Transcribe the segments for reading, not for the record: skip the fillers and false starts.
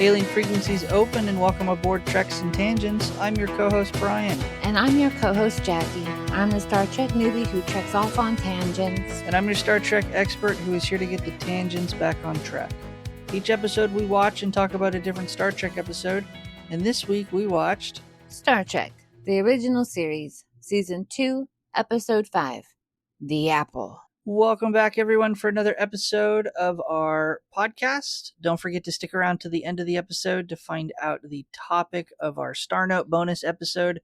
Hailing frequencies open and welcome aboard Treks and Tangents. I'm your co-host Brian. And I'm your co-host Jaci. I'm the Star Trek newbie who treks off on tangents. And I'm your Star Trek expert who is here to get the tangents back on track. Each episode we watch and talk about a different Star Trek episode. And this week we watched Star Trek, the original series, Season 2, Episode 5, The Apple. Welcome back, everyone, for another episode of our podcast. Don't forget to stick around to the end of the episode to find out the topic of our Star Note bonus episode,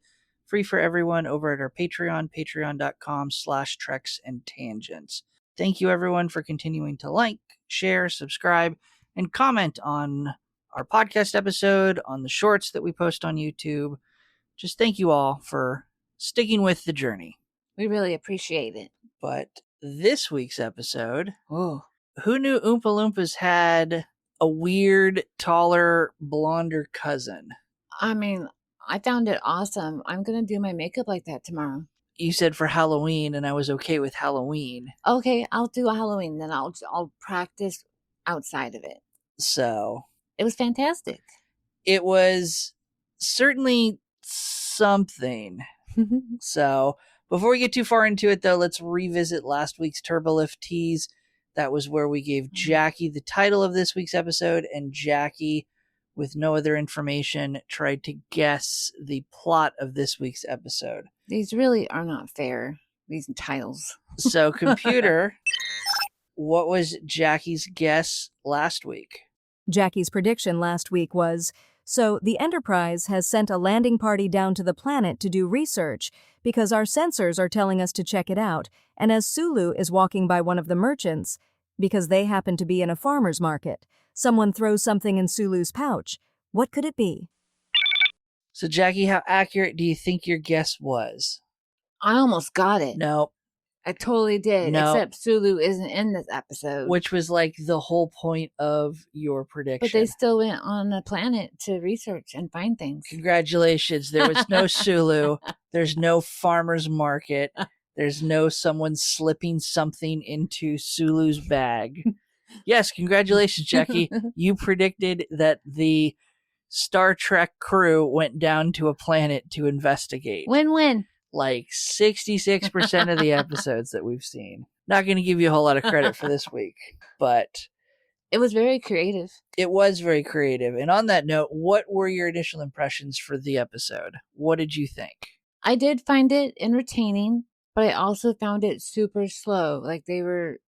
free for everyone over at our Patreon, patreon.com/Treks and Tangents. Thank you, everyone, for continuing to like, share, subscribe, and comment on our podcast episode, on the shorts that we post on YouTube. Just thank you all for sticking with the journey. We really appreciate it. But this week's episode, Oh, who knew Oompa Loompas had a weird, taller, blonder cousin? I mean, I found it awesome. I'm going to do my makeup like that tomorrow. You said for Halloween, and I was okay with Halloween. Okay, I'll do a Halloween, then I'll practice outside of it. So It was fantastic. it was certainly something. So before we get too far into it, though, let's revisit last week's Turbolift tease. That was where we gave Jaci the title of this week's episode, and Jaci, with no other information, tried to guess the plot of this week's episode. These really are not fair, these titles. So, computer, what was Jaci's guess last week? Jaci's prediction last week was, so the Enterprise has sent a landing party down to the planet to do research because our sensors are telling us to check it out, and as Sulu is walking by one of the merchants, because they happen to be in a farmer's market, someone throws something in Sulu's pouch. What could it be? So, Jaci, how accurate do you think your guess was? I almost got it. No. I totally did, No. except Sulu isn't in this episode. Which was like the whole point of your prediction. But they still went on a planet to research and find things. Congratulations. There was no Sulu. There's no farmer's market. There's no someone slipping something into Sulu's bag. Yes, congratulations, Jaci. You predicted that the Star Trek crew went down to a planet to investigate. Win-win. Like 66% of the episodes that we've seen. Not going to give you a whole lot of credit for this week, but It was very creative. it was very creative. And on that note, what were your initial impressions for the episode? What did you think? I did find it entertaining, but I also found it super slow. Like they were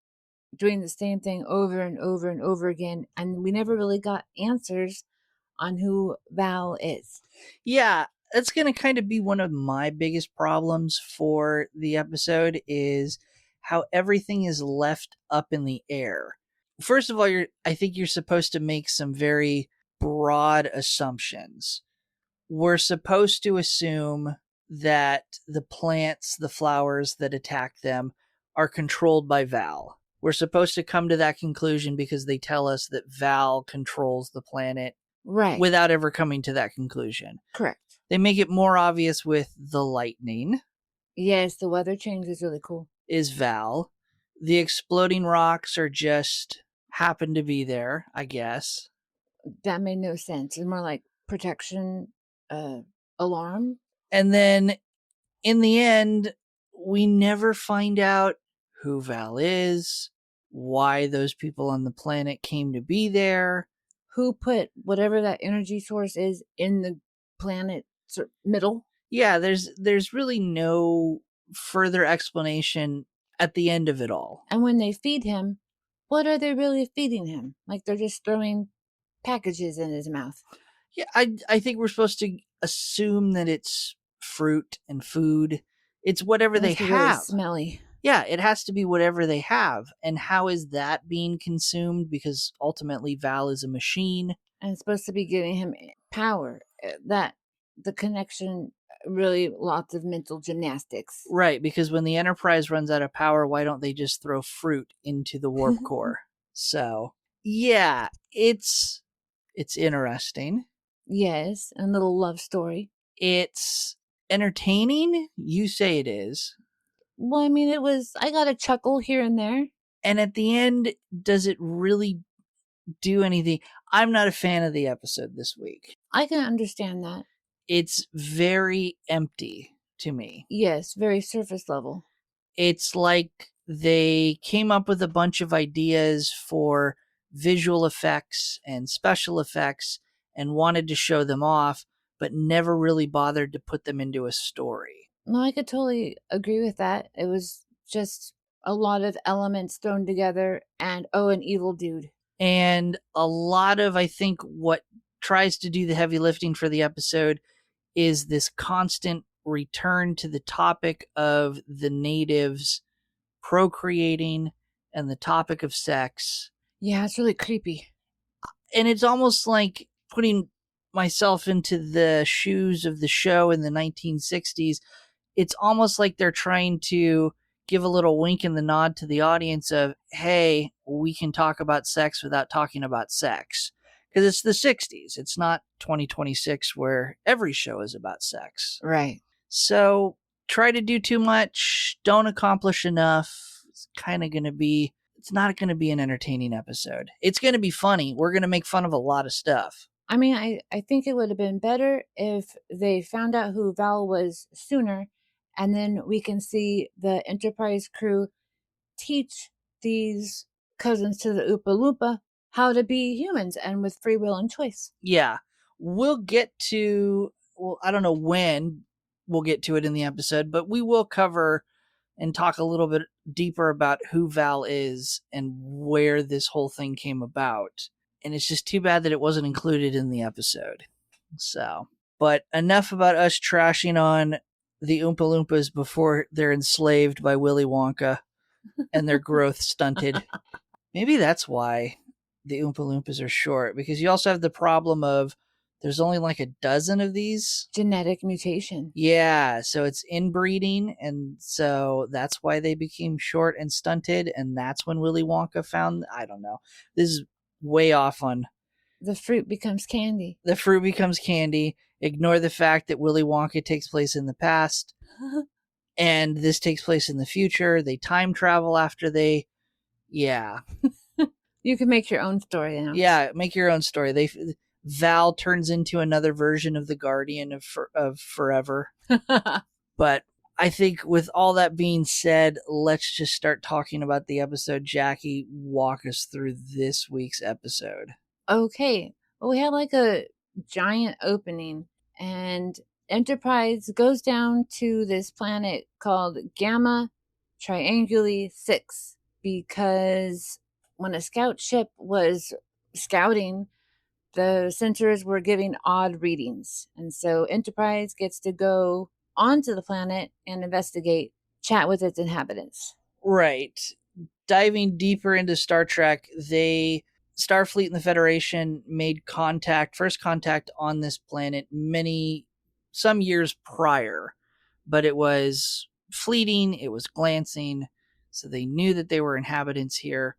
doing the same thing over and over and over again, and we never really got answers on who Vaal is. Yeah, that's going to kind of be one of my biggest problems for the episode is how everything is left up in the air. First of all, I think you're supposed to make some very broad assumptions. We're supposed to assume that the plants, the flowers that attack them are controlled by Vaal. We're supposed to come to that conclusion because they tell us that Vaal controls the planet. Right. Without ever coming to that conclusion. Correct. They make it more obvious with the lightning. Yes, the weather change is really cool. Is Vaal. The exploding rocks are just happen to be there, I guess. That made no sense. It's more like protection alarm. And then in the end, we never find out who Vaal is, why those people on the planet came to be there. Who put whatever that energy source is in the planet's middle? Yeah, there's really no further explanation at the end of it all. And when they feed him, what are they really feeding him? Like they're just throwing packages in his mouth. Yeah, I think we're supposed to assume that it's fruit and food. It's whatever they have. Really smelly. Yeah, it has to be whatever they have. And how is that being consumed? Because ultimately Vaal is a machine. And it's supposed to be giving him power. That the connection, really lots of mental gymnastics. Right, because when the Enterprise runs out of power, why don't they just throw fruit into the warp core? So, yeah, it's interesting. Yes, a little love story. It's entertaining. You say it is. Well, I mean, I got a chuckle here and there. And at the end, does it really do anything? I'm not a fan of the episode this week. I can understand that. It's very empty to me. Yes, very surface level. It's like they came up with a bunch of ideas for visual effects and special effects and wanted to show them off, but never really bothered to put them into a story. No, I could totally agree with that. It was just a lot of elements thrown together and, an evil dude. And a lot of, I think, what tries to do the heavy lifting for the episode is this constant return to the topic of the natives procreating and the topic of sex. Yeah, it's really creepy. And it's almost like putting myself into the shoes of the show in the 1960s. It's almost like they're trying to give a little wink and the nod to the audience of, hey, we can talk about sex without talking about sex. Because it's the 60s. It's not 2026 where every show is about sex. Right. So try to do too much, don't accomplish enough. It's not going to be an entertaining episode. It's going to be funny. We're going to make fun of a lot of stuff. I mean, I think it would have been better if they found out who Vaal was sooner, and then we can see the Enterprise crew teach these cousins to the Oompa Loompa how to be humans and with free will and choice. Yeah. We'll get to, I don't know when we'll get to it in the episode, but we will cover and talk a little bit deeper about who Vaal is and where this whole thing came about. And it's just too bad that it wasn't included in the episode. So, but enough about us trashing on the Oompa Loompas before they're enslaved by Willy Wonka and their growth stunted. Maybe that's why the Oompa Loompas are short, because you also have the problem of there's only like a dozen of these. Genetic mutation. Yeah, so it's inbreeding, and so that's why they became short and stunted, and that's when Willy Wonka found, I don't know. This is way off on... The fruit becomes candy. The fruit becomes candy. Ignore the fact that Willy Wonka takes place in the past, and this takes place in the future. They time travel after they... Yeah. You can make your own story now. Yeah, make your own story. Vaal turns into another version of the Guardian of Forever. But I think with all that being said, let's just start talking about the episode. Jaci, walk us through this week's episode. Okay. Well, we had like a giant opening, and Enterprise goes down to this planet called Gamma Trianguli 6 because when a scout ship was scouting, the sensors were giving odd readings. And so Enterprise gets to go onto the planet and investigate, chat with its inhabitants. Right. Diving deeper into Star Trek, Starfleet and the Federation made first contact on this planet some years prior, but it was fleeting, it was glancing, so they knew that they were inhabitants here.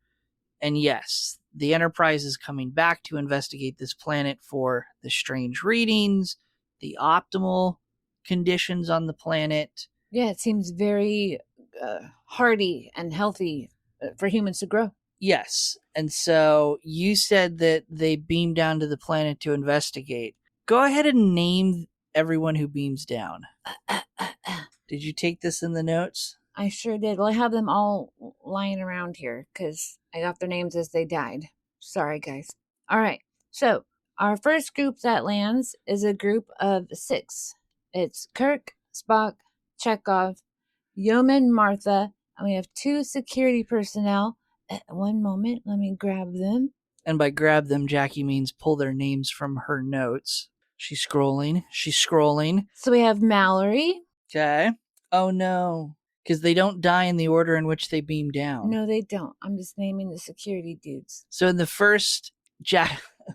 And yes, the Enterprise is coming back to investigate this planet for the strange readings, the optimal conditions on the planet. Yeah, it seems very hardy and healthy for humans to grow. Yes. And so you said that they beam down to the planet to investigate. Go ahead and name everyone who beams down. Did you take this in the notes? I sure did. Well, I have them all lying around here because I got their names as they died. Sorry, guys. All right. So our first group that lands is a group of 6. It's Kirk, Spock, Chekhov, Yeoman Martha, and we have 2 security personnel. One moment. Let me grab them. And by grab them, Jaci means pull their names from her notes. She's scrolling. So we have Mallory. Okay. Oh, no. Because they don't die in the order in which they beam down. No, they don't. I'm just naming the security dudes. So in the first...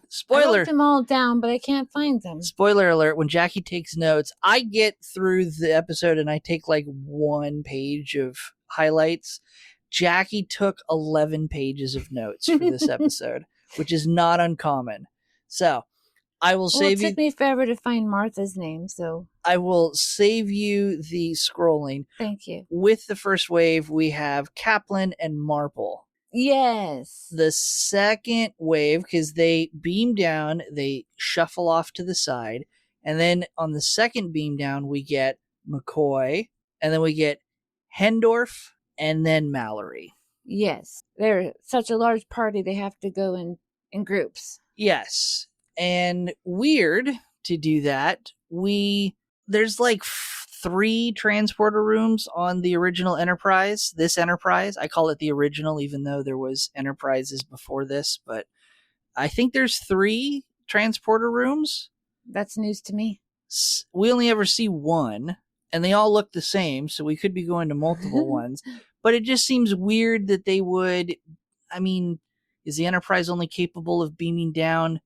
Spoiler. I wrote them all down, but I can't find them. Spoiler alert, when Jaci takes notes, I get through the episode and I take like 1 page of highlights. Jaci took 11 pages of notes for this episode, which is not uncommon. So I will save you. It took me forever to find Martha's name, so I will save you the scrolling. Thank you. With the first wave, we have Kaplan and Marple. Yes. The second wave, because they beam down, they shuffle off to the side, and then on the second beam down, we get McCoy, and then we get Hendorf, and then Mallory. Yes. They're such a large party, they have to go in groups. Yes. And weird to do that. There's like 3 transporter rooms on the original Enterprise. This Enterprise, I call it the original, even though there was Enterprises before this, but I think there's 3 transporter rooms. That's news to me. We only ever see one, and they all look the same, so we could be going to multiple ones. But it just seems weird that they would. I mean, is the Enterprise only capable of beaming down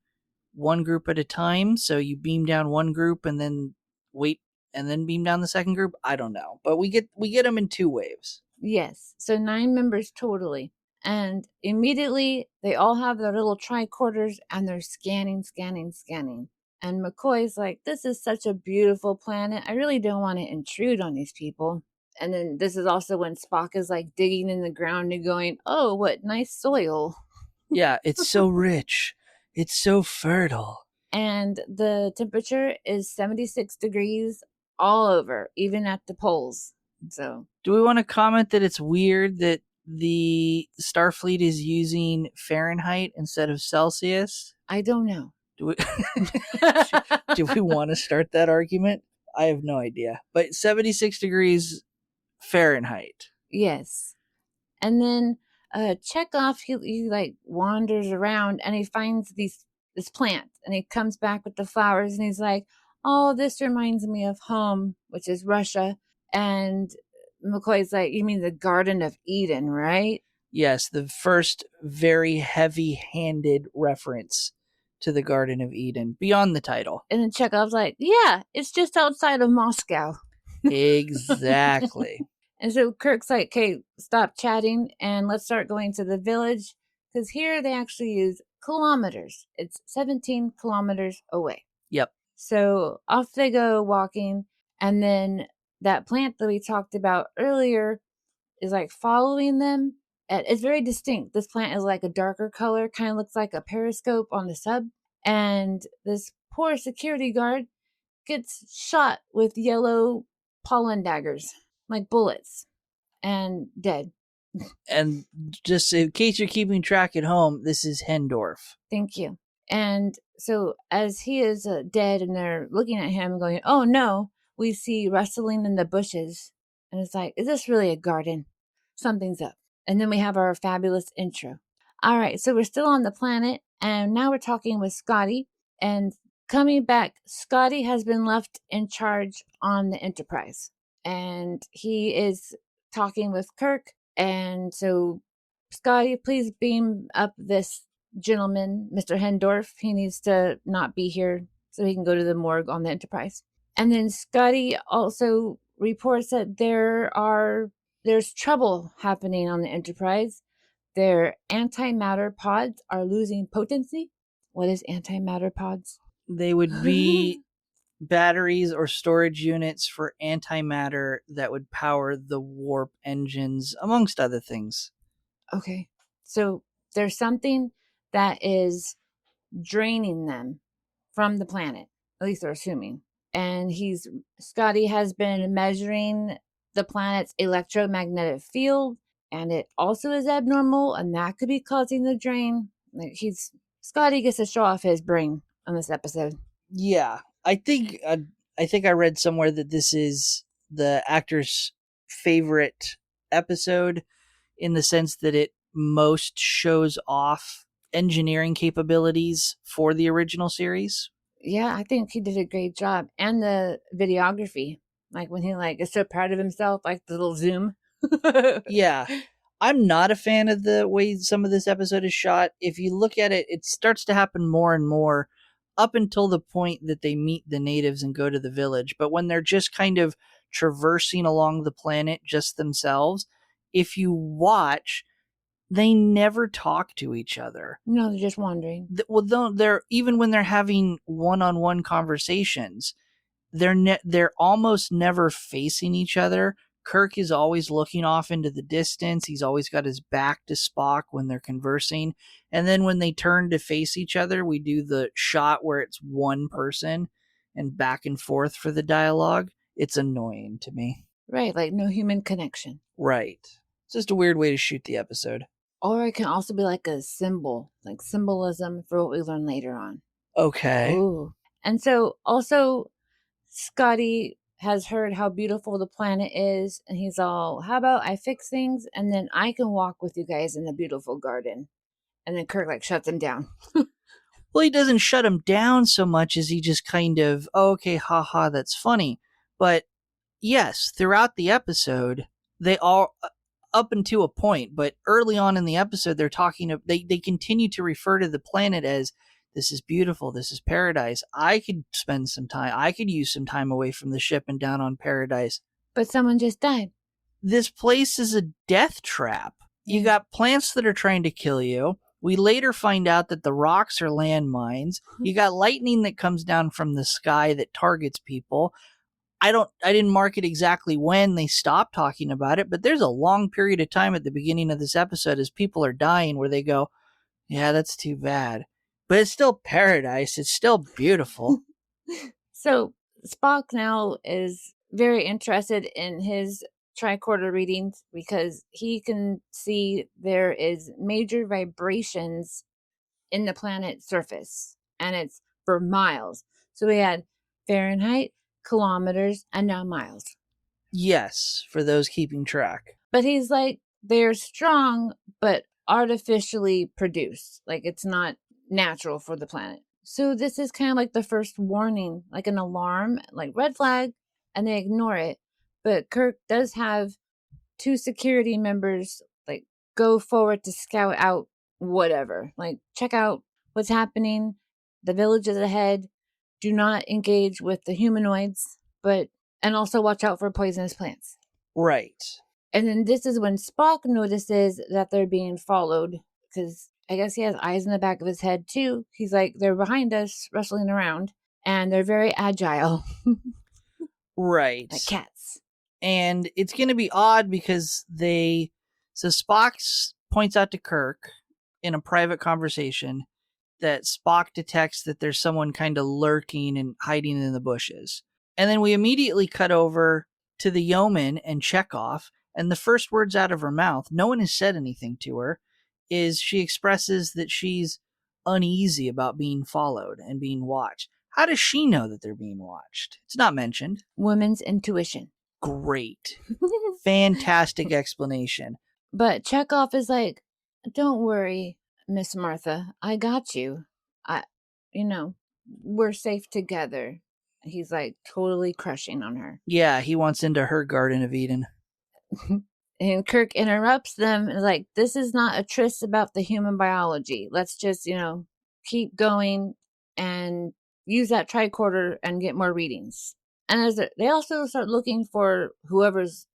one group at a time? So you beam down one group and then wait and then beam down the second group? I don't know. But we get them in 2 waves. Yes. So 9 members totally. And immediately they all have their little tricorders and they're scanning. And McCoy's like, this is such a beautiful planet. I really don't want to intrude on these people. And then this is also when Spock is like digging in the ground and going, oh, what nice soil. Yeah, it's so rich. It's so fertile. And the temperature is 76 degrees all over, even at the poles. So, do we want to comment that it's weird that the Starfleet is using Fahrenheit instead of Celsius? I don't know. Do we want to start that argument? I have no idea. But 76 degrees Fahrenheit. Yes. And then Chekhov, he like wanders around and he finds this plant and he comes back with the flowers and he's like, oh, this reminds me of home, which is Russia. And McCoy's like, you mean the Garden of Eden, right? Yes, the first very heavy-handed reference to the Garden of Eden, beyond the title. And then Chekhov's like, yeah, it's just outside of Moscow. Exactly. And so Kirk's like, okay, stop chatting and let's start going to the village. Because here they actually use kilometers. It's 17 kilometers away. Yep. So off they go walking. And then that plant that we talked about earlier is like following them. And it's very distinct. This plant is like a darker color, kind of looks like a periscope on the sub. And this poor security guard gets shot with yellow pollen daggers, like bullets, and dead. And just in case you're keeping track at home, this is Hendorf. Thank you. And so as he is dead and they're looking at him going, oh no, we see rustling in the bushes. And it's like, is this really a garden? Something's up. And then we have our fabulous intro. All right, so we're still on the planet, and now we're talking with Scotty. And coming back, Scotty has been left in charge on the Enterprise. And he is talking with Kirk. And so, Scotty, please beam up this gentleman, Mr. Hendorf. He needs to not be here so he can go to the morgue on the Enterprise. And then Scotty also reports that there's trouble happening on the Enterprise. Their antimatter pods are losing potency. What is antimatter pods? They would be batteries or storage units for antimatter that would power the warp engines, amongst other things. Okay. So there's something that is draining them from the planet. At least they're assuming. And Scotty has been measuring the planet's electromagnetic field, and it also is abnormal, and that could be causing the drain. Scotty gets to show off his brain on this episode. Yeah, I think I read somewhere that this is the actor's favorite episode, in the sense that it most shows off engineering capabilities for the original series. Yeah, I think he did a great job. And the videography, like when he is so proud of himself, like the little zoom. Yeah. I'm not a fan of the way some of this episode is shot. If you look at it, it starts to happen more and more up until the point that they meet the natives and go to the village. But when they're just kind of traversing along the planet just themselves, if you watch, they never talk to each other. No, they're just wandering. They're even when they're having one-on-one conversations, they're almost never facing each other. Kirk is always looking off into the distance. He's always got his back to Spock when they're conversing. And then when they turn to face each other, we do the shot where it's one person and back and forth for the dialogue. It's annoying to me. Right, like no human connection. Right. It's just a weird way to shoot the episode. Or it can also be like a symbol, like symbolism for what we learn later on. Okay. Ooh. And so also Scotty has heard how beautiful the planet is, and he's all, how about I fix things and then I can walk with you guys in the beautiful garden. And then Kirk like shuts him down. Well, he doesn't shut him down so much as he just kind of, oh, okay, haha, that's funny. But yes, throughout the episode, they all, up until a point, but early on in the episode, they're talking, they continue to refer to the planet as, this is beautiful, this is paradise. I could spend some time, I could use some time away from the ship and down on paradise. But someone just died. This place is a death trap. You got plants that are trying to kill you. We later find out that the rocks are landmines. You got lightning that comes down from the sky that targets people. I didn't mark it exactly when they stopped talking about it, but there's a long period of time at the beginning of this episode as people are dying where they go, yeah, that's too bad. But it's still paradise. It's still beautiful. So Spock now is very interested in his tricorder readings because he can see there is major vibrations in the planet's surface, and it's for miles. So we had Fahrenheit, kilometers, and now miles. Yes, for those keeping track. But he's like, they're strong, but artificially produced. Like it's not natural for the planet. So this is kind of like the first warning, like an alarm, like red flag, and they ignore it. But Kirk does have 2 security members like go forward to scout out whatever, like check out what's happening. The village is ahead. Do not engage with the humanoids, and also watch out for poisonous plants. Right. And then this is when Spock notices that they're being followed because I guess he has eyes in the back of his head too. He's like, they're behind us, rustling around, and they're very agile. Right. Like cats. And it's going to be odd because so Spock points out to Kirk in a private conversation that Spock detects that there's someone kind of lurking and hiding in the bushes. And then we immediately cut over to the yeoman and Chekhov, and the first words out of her mouth, no one has said anything to her, is she expresses that she's uneasy about being followed and being watched. How does she know that they're being watched? It's not mentioned. Women's intuition. Great. Fantastic explanation. But Chekhov is like, don't worry, Miss Martha. I got you. We're safe together. He's like totally crushing on her. Yeah, he wants into her Garden of Eden. And Kirk interrupts them and is like, this is not a tryst about the human biology. Let's just, keep going and use that tricorder and get more readings. And as they also start looking for whoever's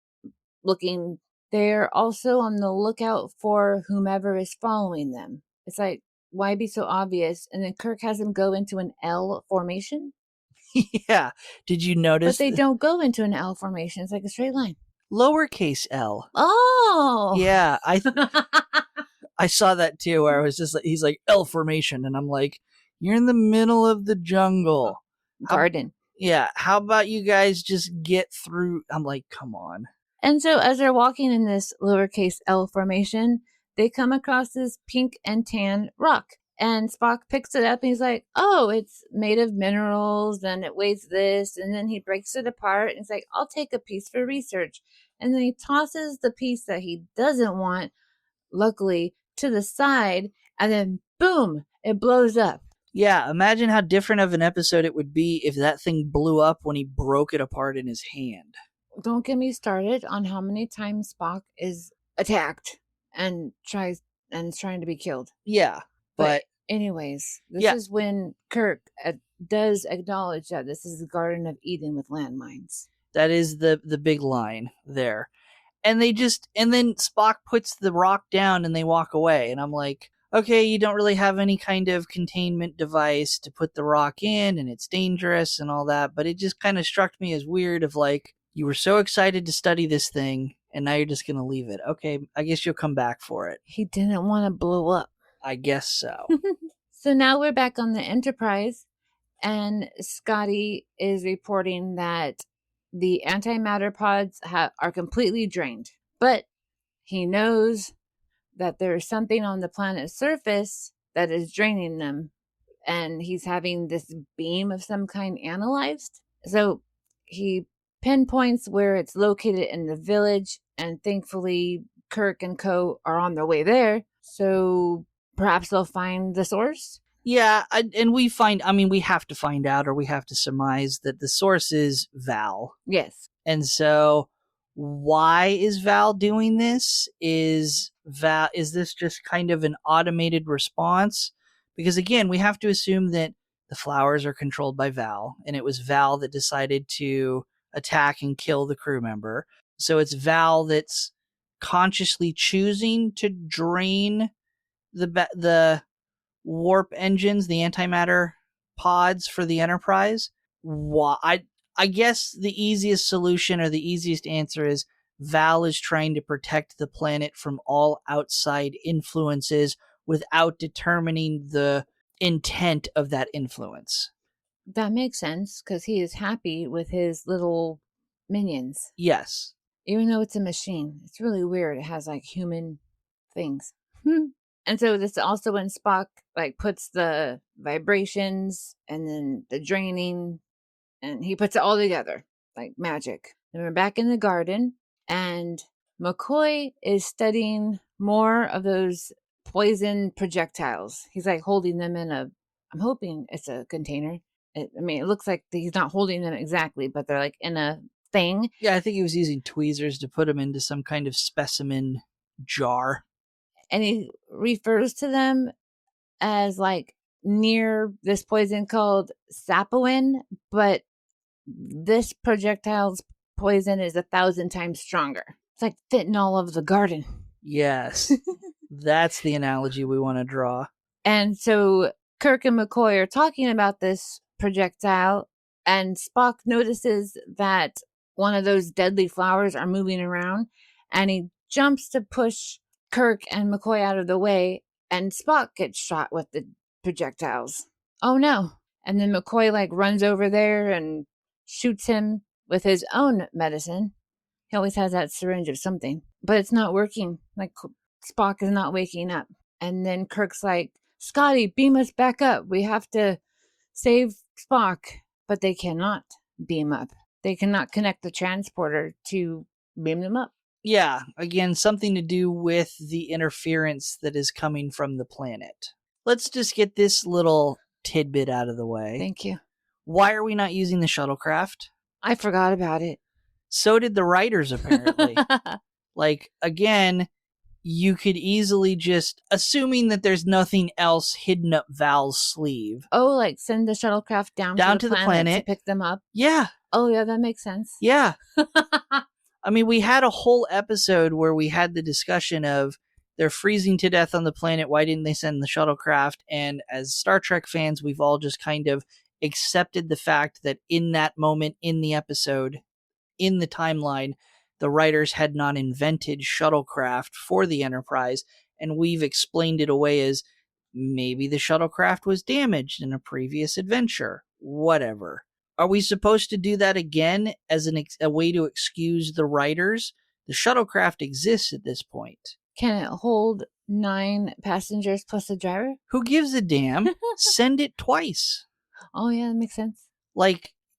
looking, they're also on the lookout for whomever is following them. It's like, why be so obvious? And then Kirk has them go into an L formation. Yeah. Did you notice? But they don't go into an L formation. It's like a straight line. Lowercase L. Oh. Yeah. I saw that too, where I was just like, he's like, L formation. And I'm like, you're in the middle of the jungle. Garden. Yeah. How about you guys just get through? I'm like, come on. And so as they're walking in this lowercase L formation, they come across this pink and tan rock. And Spock picks it up and he's like, oh, it's made of minerals and it weighs this. And then he breaks it apart and he's like, I'll take a piece for research. And then he tosses the piece that he doesn't want, luckily, to the side. And then, boom, it blows up. Yeah, imagine how different of an episode it would be if that thing blew up when he broke it apart in his hand. Don't get me started on how many times Spock is attacked and trying to be killed. Yeah. But anyways, this is when Kirk does acknowledge that this is the Garden of Eden with landmines. That is the big line there. And then Spock puts the rock down and they walk away. And I'm like, okay, you don't really have any kind of containment device to put the rock in and it's dangerous and all that. But it just kind of struck me as weird of like, You were so excited to study this thing, and now you're just going to leave it. Okay, I guess you'll come back for it. He didn't want to blow up. I guess so. So now we're back on the Enterprise, and Scotty is reporting that the antimatter pods are completely drained. But he knows that there's something on the planet's surface that is draining them. And he's having this beam of some kind analyzed. So he pinpoints where it's located in the village, and thankfully Kirk and co are on their way there. So perhaps they'll find the source. Yeah, and we have to find out, or we have to surmise that the source is Vaal. Yes. And so why is Vaal doing this? Is this just kind of an automated response? Because again, we have to assume that the flowers are controlled by Vaal, and it was Vaal that decided to attack and kill the crew member. So it's Vaal that's consciously choosing to drain the warp engines, the antimatter pods for the Enterprise. Why? I guess the easiest solution, or the easiest answer, is Vaal is trying to protect the planet from all outside influences without determining the intent of that influence. That makes sense, because he is happy with his little minions. Yes. Even though it's a machine. It's really weird. It has like human things. And so this also when Spock puts the vibrations and then the draining, and he puts it all together like magic. Then we're back in the garden, and McCoy is studying more of those poison projectiles. He's holding them in I'm hoping it's a container. It looks like he's not holding them exactly, but they're in a thing. Yeah, I think he was using tweezers to put them into some kind of specimen jar. And he refers to them as near this poison called sapoin, but this projectile's poison is 1,000 times stronger. It's fitting all over the garden. Yes. That's the analogy we want to draw. And so Kirk and McCoy are talking about this projectile, and Spock notices that one of those deadly flowers are moving around, and he jumps to push Kirk and McCoy out of the way, and Spock gets shot with the projectiles. Oh no. And then McCoy runs over there and shoots him with his own medicine. He always has that syringe of something, but it's not working. Spock is not waking up. And then Kirk's Scotty, beam us back up. We have to save Spock. But they cannot beam up. They cannot connect the transporter to beam them up. Yeah, again, something to do with the interference that is coming from the planet. Let's just get this little tidbit out of the way. Thank you. Why are we not using the shuttlecraft? I forgot about it. So did the writers, apparently. Again, you could easily just, assuming that there's nothing else hidden up Val's sleeve. Oh, send the shuttlecraft down to the planet to pick them up? Yeah. Oh, yeah, that makes sense. Yeah. We had a whole episode where we had the discussion of they're freezing to death on the planet. Why didn't they send the shuttlecraft? And as Star Trek fans, we've all just kind of accepted the fact that in that moment in the episode, in the timeline, the writers had not invented shuttlecraft for the Enterprise, and we've explained it away as maybe the shuttlecraft was damaged in a previous adventure. Whatever. Are we supposed to do that again as a way to excuse the writers? The shuttlecraft exists at this point. Can it hold 9 passengers plus a driver? Who gives a damn? Send it twice. Oh, yeah, that makes sense.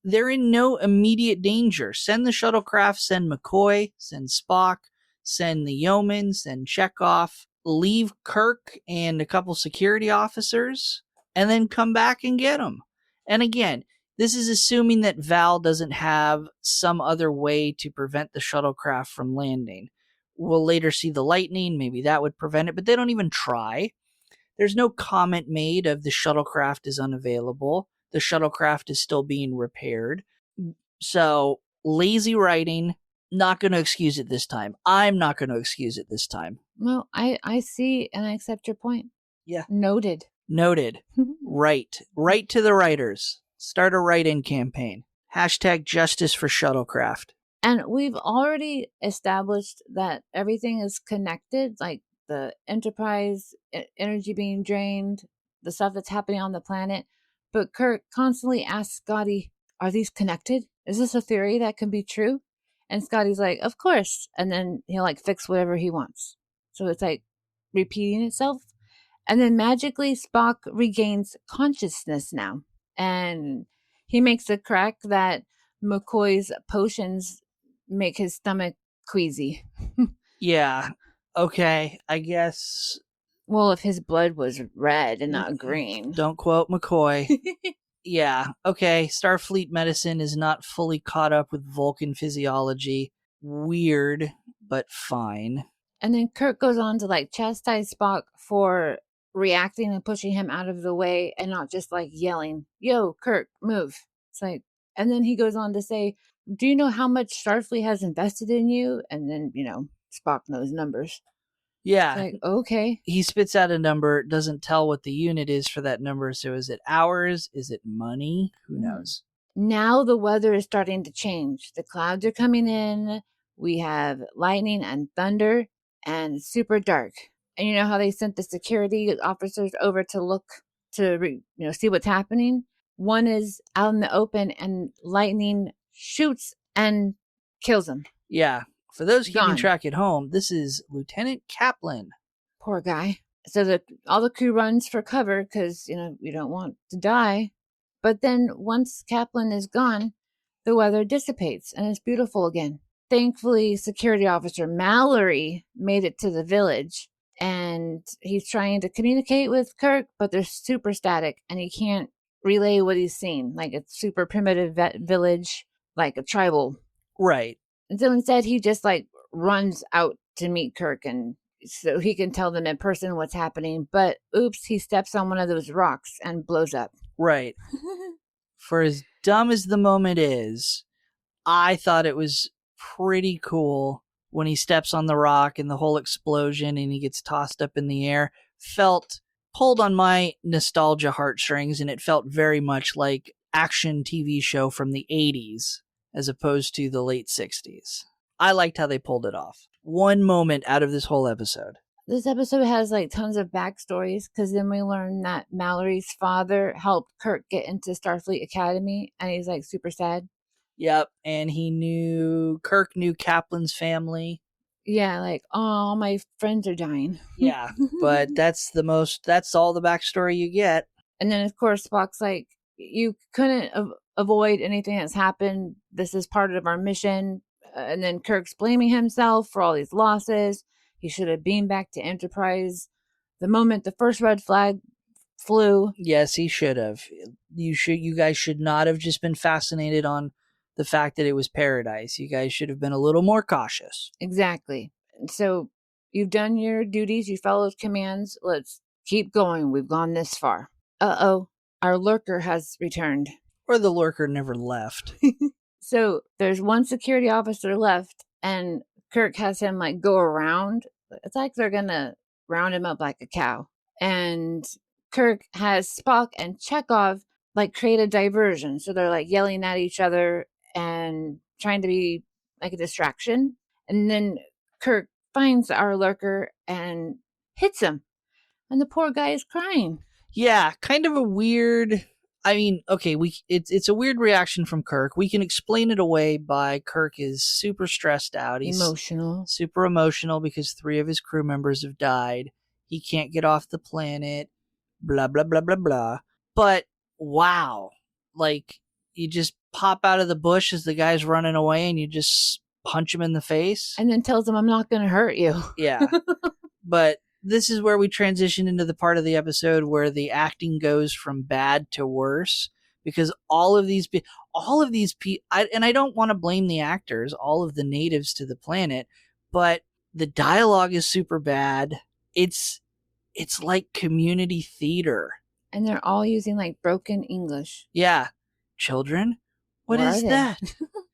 They're in no immediate danger. Send the shuttlecraft, send McCoy, send Spock, send the yeoman, send Chekhov, leave Kirk and a couple security officers, and then come back and get them. And again, this is assuming that Vaal doesn't have some other way to prevent the shuttlecraft from landing. We'll later see the lightning, maybe that would prevent it, but they don't even try. There's no comment made of the shuttlecraft is unavailable. The shuttlecraft is still being repaired. So, lazy writing, not going to excuse it this time. I'm not going to excuse it this time. Well, I see and I accept your point. Yeah. Noted. Right. Right to the writers. Start a write-in campaign. # justice for shuttlecraft. And we've already established that everything is connected, like the Enterprise energy being drained, the stuff that's happening on the planet. But Kirk constantly asks Scotty, are these connected? Is this a theory that can be true? And Scotty's like, of course. And then he'll like fix whatever he wants. So it's like repeating itself. And then magically, Spock regains consciousness now. And he makes a crack that McCoy's potions make his stomach queasy. Yeah. Okay. I guess. Well, if his blood was red and not green. Don't quote McCoy. Yeah. Okay. Starfleet medicine is not fully caught up with Vulcan physiology. Weird, but fine. And then Kirk goes on to like chastise Spock for reacting and pushing him out of the way and not just like yelling, yo, Kirk, move. It's like, and then he goes on to say, do you know how much Starfleet has invested in you? And then, Spock knows numbers. Yeah. It's like, okay. He spits out a number, doesn't tell what the unit is for that number. So is it hours? Is it money? Who knows? Now the weather is starting to change. The clouds are coming in. We have lightning and thunder and it's super dark. And you know how they sent the security officers over to look to see what's happening? One is out in the open and lightning shoots and kills him. Yeah. For those keeping Gone. track at home, this is Lieutenant Kaplan. Poor guy. So all the crew runs for cover because, we don't want to die. But then once Kaplan is gone, the weather dissipates and it's beautiful again. Thankfully, security officer Mallory made it to the village and he's trying to communicate with Kirk, but they're super static and he can't relay what he's seen. Like it's super primitive village, like a tribal. Right. And so instead he just like runs out to meet Kirk and so he can tell them in person what's happening. But oops, he steps on one of those rocks and blows up. Right. For as dumb as the moment is, I thought it was pretty cool when he steps on the rock and the whole explosion and he gets tossed up in the air. Pulled on my nostalgia heartstrings, and it felt very much like action TV show from the 80s as opposed to the late 60s. I liked how they pulled it off. One moment out of this whole episode. This episode has like tons of backstories because then we learn that Mallory's father helped Kirk get into Starfleet Academy and he's like super sad. Yep, and Kirk knew Kaplan's family. Yeah, like, oh, my friends are dying. Yeah, but that's all the backstory you get. And then, of course, Spock's like, you couldn't avoid anything that's happened. This is part of our mission. And then Kirk's blaming himself for all these losses. He should have beamed back to Enterprise the moment the first red flag flew. Yes, he should have. You guys should not have just been fascinated on the fact that it was paradise. You guys should have been a little more cautious. Exactly. So you've done your duties. You followed commands. Let's keep going. We've gone this far. Uh-oh. Our lurker has returned. Or the lurker never left. So there's one security officer left, and Kirk has him like go around. It's like they're gonna round him up like a cow. And Kirk has Spock and Chekhov like create a diversion. So they're like yelling at each other and trying to be like a distraction. And then Kirk finds our lurker and hits him. And the poor guy is crying. Yeah, kind of a weird. I mean, okay, it's a weird reaction from Kirk. We can explain it away by Kirk is super stressed out. He's emotional. Super emotional because 3 of his crew members have died. He can't get off the planet. Blah, blah, blah, blah, blah. But, wow. Like, you just pop out of the bush as the guy's running away and you just punch him in the face. And then tells him, I'm not going to hurt you. Yeah. But this is where we transition into the part of the episode where the acting goes from bad to worse, because all of these people, and I don't want to blame the actors, all of the natives to the planet, but the dialogue is super bad. It's like community theater. And they're all using like broken English. Yeah. Children? What is that?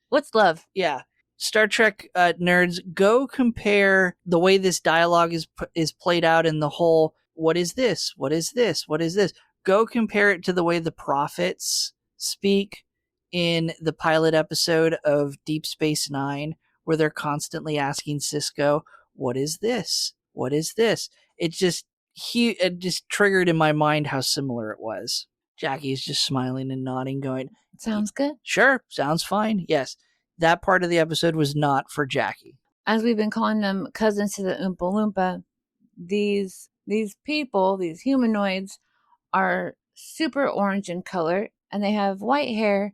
What's love? Yeah. Star Trek nerds, go compare the way this dialogue is played out in the whole, what is this? What is this? What is this? Go compare it to the way the prophets speak in the pilot episode of Deep Space Nine where they're constantly asking Sisko, what is this? What is this? It just triggered in my mind how similar it was. Jackie is just smiling and nodding, going, Sounds good. Sure, sounds fine. Yes, that part of the episode was not for Jackie. As we've been calling them cousins to the Oompa Loompa, these people, these humanoids, are super orange in color, and they have white hair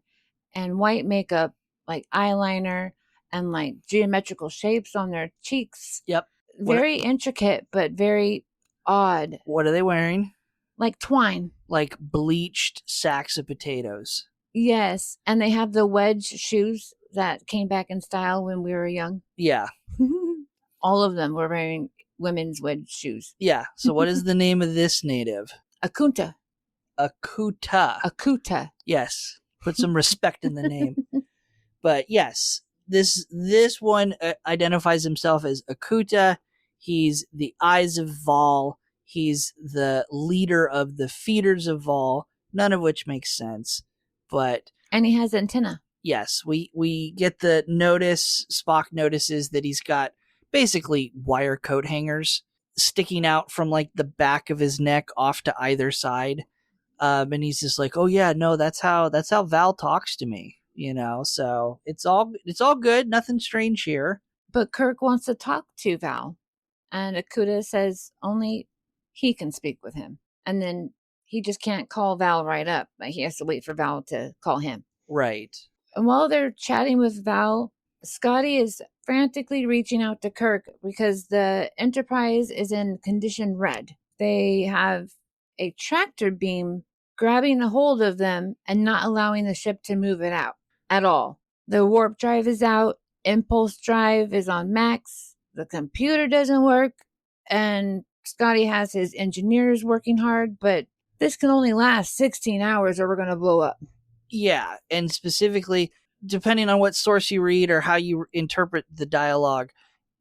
and white makeup, like eyeliner and like geometrical shapes on their cheeks. Yep. Very intricate, but very odd. What are they wearing? Like twine. Like bleached sacks of potatoes. Yes, and they have the wedge shoes that came back in style when we were young. Yeah. All of them were wearing women's wedge shoes. Yeah. So what is the name of this native? Akuta. Akuta. Yes. Put some respect in the name. But yes, this one identifies himself as Akuta. He's the eyes of Vaal. He's the leader of the feeders of Vaal, none of which makes sense. And he has antenna. Yes, we get the notice. Spock notices that he's got basically wire coat hangers sticking out from like the back of his neck off to either side. And he's just like, oh yeah, no, that's how Vaal talks to me, so it's all good. Nothing strange here. But Kirk wants to talk to Vaal, and Akuta says only he can speak with him. And then he just can't call Vaal right up. He has to wait for Vaal to call him. Right. And while they're chatting with Vaal, Scotty is frantically reaching out to Kirk because the Enterprise is in condition red. They have a tractor beam grabbing a hold of them and not allowing the ship to move it out at all. The warp drive is out. Impulse drive is on max. The computer doesn't work. And Scotty has his engineers working hard, but this can only last 16 hours or we're going to blow up. Yeah, and specifically, depending on what source you read or how you interpret the dialogue,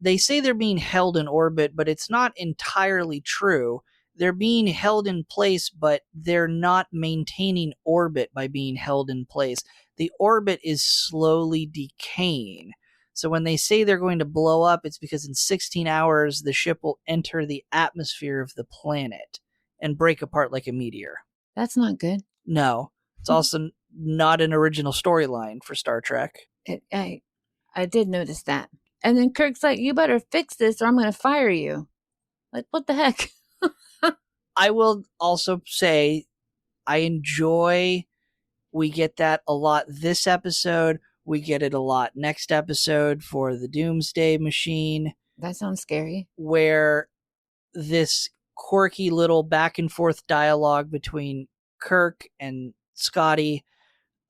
they say they're being held in orbit, but it's not entirely true. They're being held in place, but they're not maintaining orbit by being held in place. The orbit is slowly decaying. So when they say they're going to blow up, it's because in 16 hours, the ship will enter the atmosphere of the planet and break apart like a meteor. That's not good. No. It's also not an original storyline for Star Trek. I did notice that. And then Kirk's like, you better fix this or I'm going to fire you. Like, what the heck? I will also say I enjoy, we get that a lot this episode. We get it a lot next episode for the Doomsday Machine. That sounds scary. Where this quirky little back and forth dialogue between Kirk and Scotty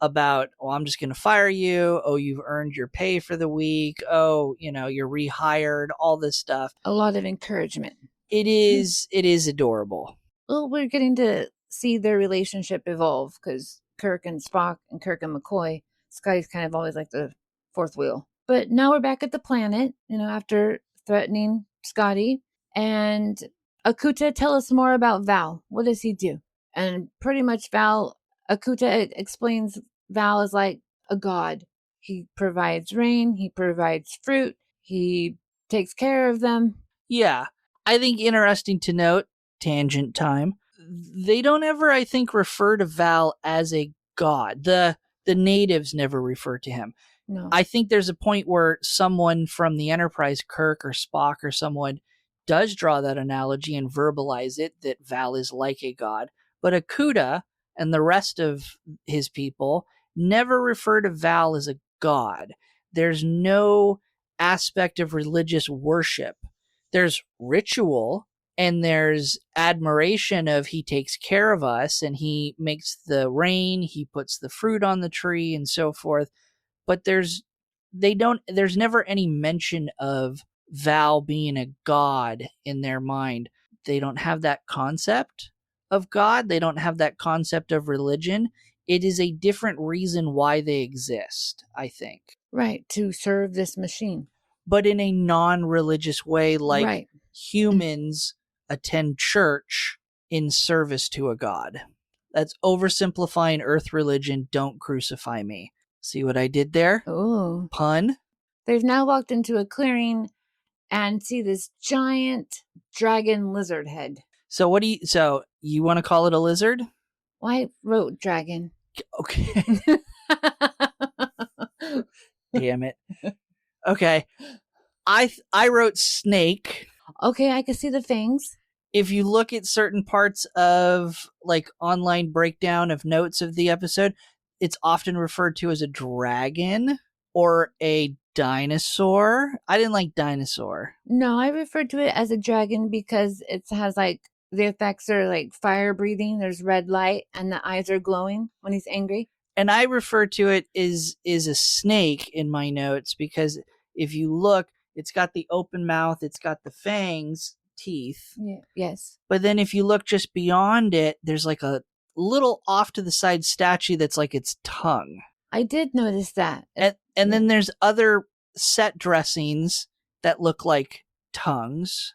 about, oh, I'm just going to fire you. Oh, you've earned your pay for the week. Oh, you're rehired, all this stuff. A lot of encouragement. It is adorable. Well, we're getting to see their relationship evolve because Kirk and Spock and Kirk and McCoy, Scotty's kind of always like the fourth wheel. But now we're back at the planet, after threatening Scotty. And Akuta, tell us more about Vaal. What does he do? And pretty much Akuta explains Vaal is like a god. He provides rain, he provides fruit, he takes care of them. Yeah. I think interesting to note, tangent time, they don't ever, I think, refer to Vaal as a god. The natives never refer to him. No. I think there's a point where someone from the Enterprise, Kirk or Spock or someone, does draw that analogy and verbalize it, that Vaal is like a god. But Akuta and the rest of his people never refer to Vaal as a god. There's no aspect of religious worship. There's ritual and there's admiration of he takes care of us and he makes the rain, he puts the fruit on the tree and so forth. But there's never any mention of Vaal being a god in their mind. They don't have that concept of God. They don't have that concept of religion. It is a different reason why they exist, I think. Right, to serve this machine. But in a non-religious way, like right. Humans attend church in service to a god. That's oversimplifying Earth religion. Don't crucify me. See what I did there? Oh. Pun. They've now walked into a clearing and see this giant dragon lizard head. So you want to call it a lizard? Well, I wrote dragon. Okay. Damn it. Okay. I wrote snake. Okay, I can see the fangs. If you look at certain parts of like online breakdown of notes of the episode, it's often referred to as a dragon or a dinosaur. I didn't like dinosaur. No, I referred to it as a dragon because it has like the effects are like fire breathing. There's red light and the eyes are glowing when he's angry. And I refer to it as a snake in my notes because if you look, it's got the open mouth, it's got the fangs, teeth. Yeah. Yes. But then if you look just beyond it, there's like a little off to the side statue that's like its tongue. I did notice that. And then there's other set dressings that look like tongues.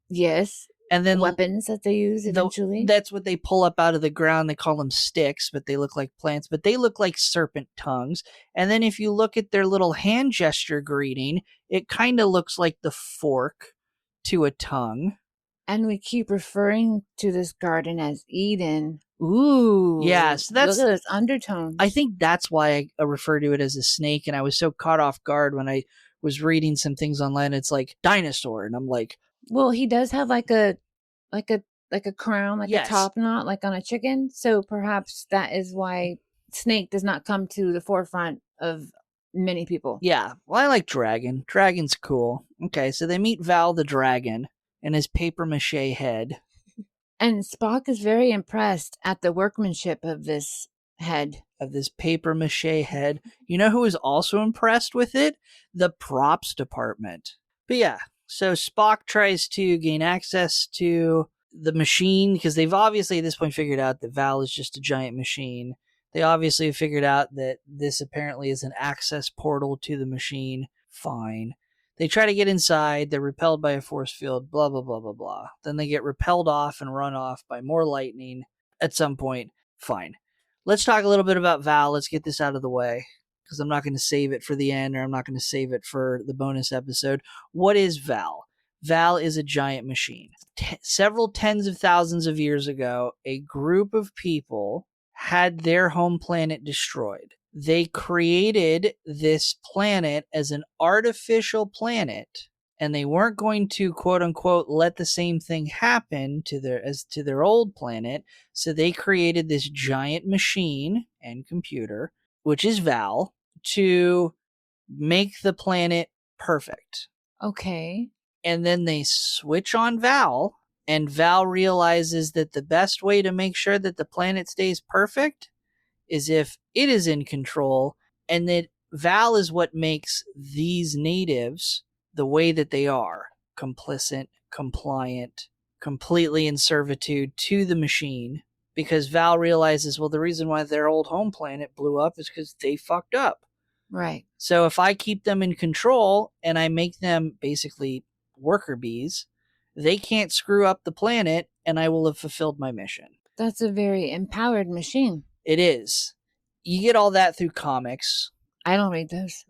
Yes. And then weapons that they use eventually. That's what they pull up out of the ground. They call them sticks, but they look like plants, but they look like serpent tongues. And then if you look at their little hand gesture greeting, it kind of looks like the fork to a tongue. And we keep referring to this garden as Eden. Ooh. Yeah, so look at those undertones. I think that's why I refer to it as a snake, and I was so caught off guard when I was reading some things online. It's like dinosaur, and I'm like, well, he does have like a crown, like yes. a top knot, like on a chicken. So perhaps that is why snake does not come to the forefront of many people. Yeah, well, I like dragon. Dragon's cool. Okay, so they meet Vaal the dragon and his paper mache head. And Spock is very impressed at the workmanship of this head. Of this paper mache head. You know who is also impressed with it? The props department. But yeah, so Spock tries to gain access to the machine because they've obviously at this point figured out that Vaal is just a giant machine. They obviously have figured out that this apparently is an access portal to the machine. Fine. They try to get inside. They're repelled by a force field. Blah, blah, blah, blah, blah. Then they get repelled off and run off by more lightning at some point. Fine. Let's talk a little bit about Vaal. Let's get this out of the way because I'm not going to save it for the end or I'm not going to save it for the bonus episode. What is Vaal? Vaal is a giant machine. Several tens of thousands of years ago, a group of people had their home planet destroyed. They created this planet as an artificial planet, and they weren't going to quote unquote let the same thing happen to their old planet. So they created this giant machine and computer, which is Vaal, to make the planet perfect. Okay. And then they switch on Vaal, and Vaal realizes that the best way to make sure that the planet stays perfect is if it is in control, and that Vaal is what makes these natives the way that they are. Complicit, compliant, completely in servitude to the machine. Because Vaal realizes, well, the reason why their old home planet blew up is because they fucked up. Right. So if I keep them in control and I make them basically worker bees, they can't screw up the planet and I will have fulfilled my mission. That's a very empowered machine. It is. You get all that through comics. I don't read those.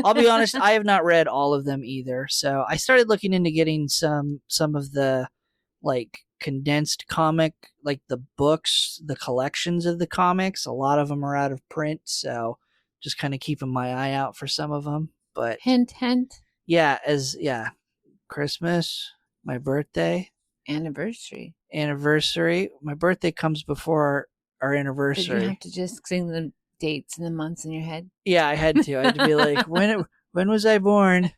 I'll be honest, I have not read all of them either. So I started looking into getting some of the like condensed comic, like the books, the collections of the comics. A lot of them are out of print, so just kind of keeping my eye out for some of them. But hint. Yeah, Christmas, my birthday, anniversary. My birthday comes before our anniversary. Did you have to just sing the dates and the months in your head? Yeah, I had to. I had to be like, when was I born?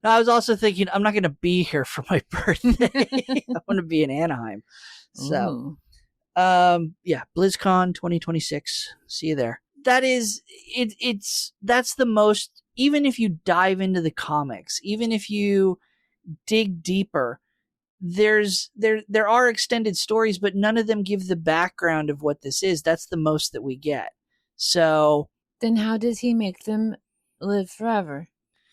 No, I was also thinking I'm not going to be here for my birthday. I want to be in Anaheim. So, yeah, BlizzCon 2026. See you there. That is, that's the most, even if you dive into the comics, even if you dig deeper, there are extended stories, but none of them give the background of what this is. That's the most that we get. So then how does he make them live forever?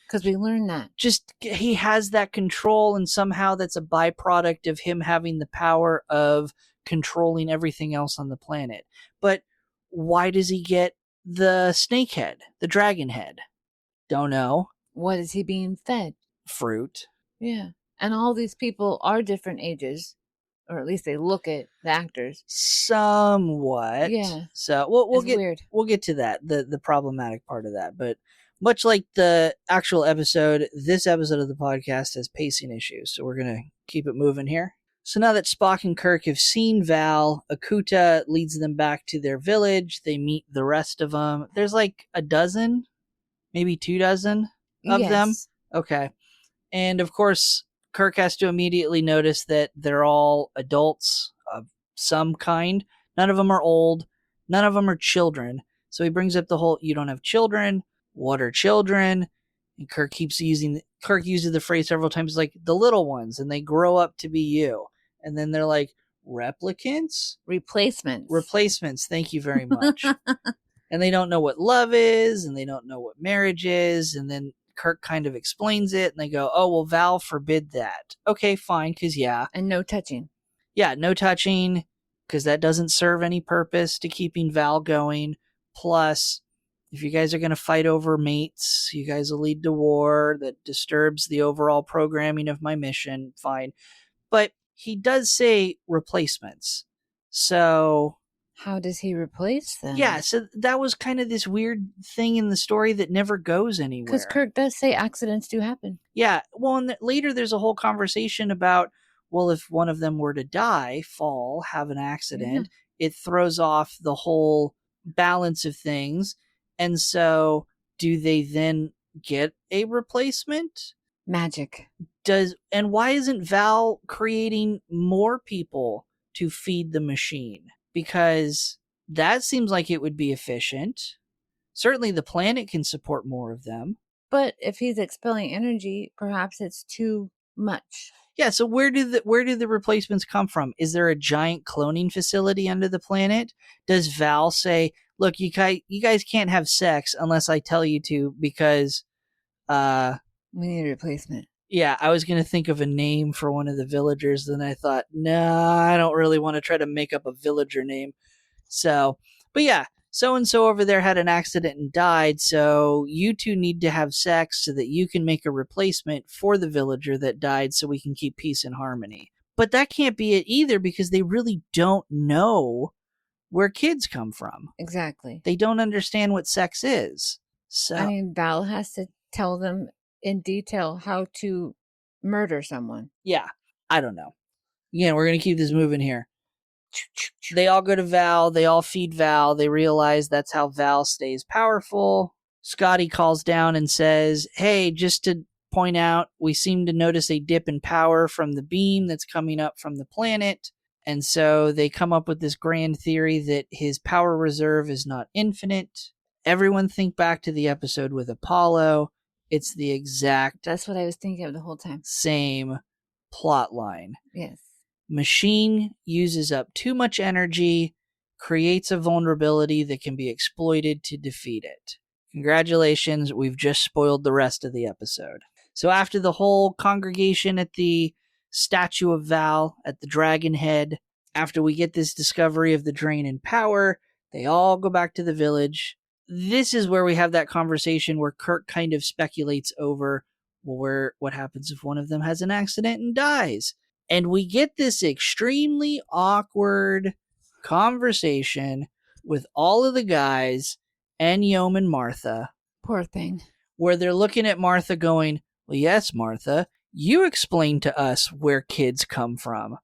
Because we learned that. Just he has that control, and somehow that's a byproduct of him having the power of controlling everything else on the planet. But Why does he get the snake head, the dragon head? Don't know. What is he being fed? Fruit. Yeah. And all these people are different ages, or at least they look at the actors. Somewhat. Yeah. So we'll It's get weird. we'll get to that, the problematic part of that. But much like the actual episode, this episode of the podcast has pacing issues, so we're gonna keep it moving here. So now that Spock and Kirk have seen Vaal, Akuta leads them back to their village. They meet the rest of them. There's like a dozen, maybe 24 of them. Yes. Okay. And of course, Kirk has to immediately notice that they're all adults of some kind. None of them are old. None of them are children. So he brings up the whole, you don't have children. What are children? And Kirk uses the phrase several times like the little ones, and they grow up to be you. And then they're like, replicants? Replacements. Replacements. Thank you very much. And they don't know what love is, and they don't know what marriage is. And then Kirk kind of explains it, and they go, oh, well, Vaal forbid that. Okay, fine, because yeah. And no touching. Yeah, no touching, because that doesn't serve any purpose to keeping Vaal going. Plus, if you guys are going to fight over mates, you guys will lead to war that disturbs the overall programming of my mission. Fine. But he does say replacements. So how does he replace them? Yeah, so that was kind of this weird thing in the story that never goes anywhere. Because Kirk does say accidents do happen. Yeah, well, and later there's a whole conversation about, well, if one of them were to die, fall, have an accident, it throws off the whole balance of things. And so do they then get a replacement? Magic. And why isn't Vaal creating more people to feed the machine? Because that seems like it would be efficient. Certainly the planet can support more of them. But if he's expelling energy, perhaps it's too much. Yeah, so where do the replacements come from? Is there a giant cloning facility under the planet? Does Vaal say, look, you guys can't have sex unless I tell you to, because we need a replacement. Yeah, I was going to think of a name for one of the villagers, then I thought, nah, I don't really want to try to make up a villager name. So, but yeah, so-and-so over there had an accident and died, so you two need to have sex so that you can make a replacement for the villager that died so we can keep peace and harmony. But that can't be it either, because they really don't know where kids come from. Exactly. They don't understand what sex is. So I mean, Vaal has to tell them in detail how to murder someone. Yeah, I don't know. Again, we're going to keep this moving here. They all go to Vaal. They all feed Vaal. They realize that's how Vaal stays powerful. Scotty calls down and says, hey, just to point out, we seem to notice a dip in power from the beam that's coming up from the planet. And so they come up with this grand theory that his power reserve is not infinite. Everyone think back to the episode with Apollo. It's the exact... That's what I was thinking of the whole time. Same plot line. Yes. Machine uses up too much energy, creates a vulnerability that can be exploited to defeat it. Congratulations, we've just spoiled the rest of the episode. So after the whole congregation at the statue of Vaal, at the Dragon Head, after we get this discovery of the drain in power, they all go back to the village. This is where we have that conversation where Kirk kind of speculates over, well, what happens if one of them has an accident and dies? And we get this extremely awkward conversation with all of the guys and Yom and Martha. Poor thing. Where they're looking at Martha going, well, yes, Martha, you explain to us where kids come from.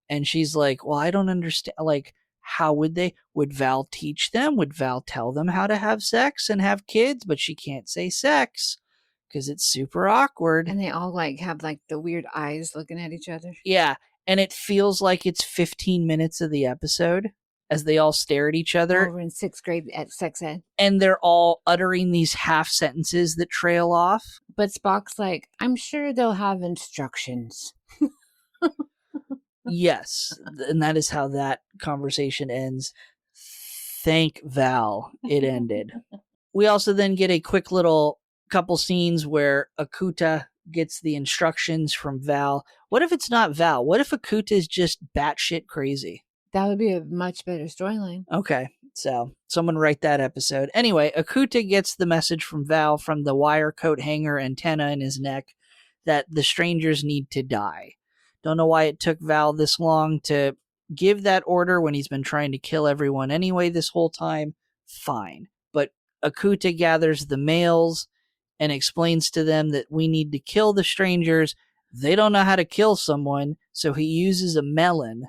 And she's like, well, I don't understand. Like, how would they? Would Vaal teach them? Would Vaal tell them how to have sex and have kids? But she can't say sex because it's super awkward. And they all have the weird eyes looking at each other. Yeah. And it feels like it's 15 minutes of the episode as they all stare at each other. Over in 6th grade at sex ed. And they're all uttering these half sentences that trail off. But Spock's like, I'm sure they'll have instructions. Yes, and that is how that conversation ends. Thank Vaal, it ended. We also then get a quick little couple scenes where Akuta gets the instructions from Vaal. What if it's not Vaal? What if Akuta is just batshit crazy? That would be a much better storyline. Okay, So someone write that episode. Anyway, Akuta gets the message from Vaal from the wire coat hanger antenna in his neck that the strangers need to die. Don't know why it took Vaal this long to give that order when he's been trying to kill everyone anyway this whole time. Fine. But Akuta gathers the males and explains to them that we need to kill the strangers. They don't know how to kill someone, so he uses a melon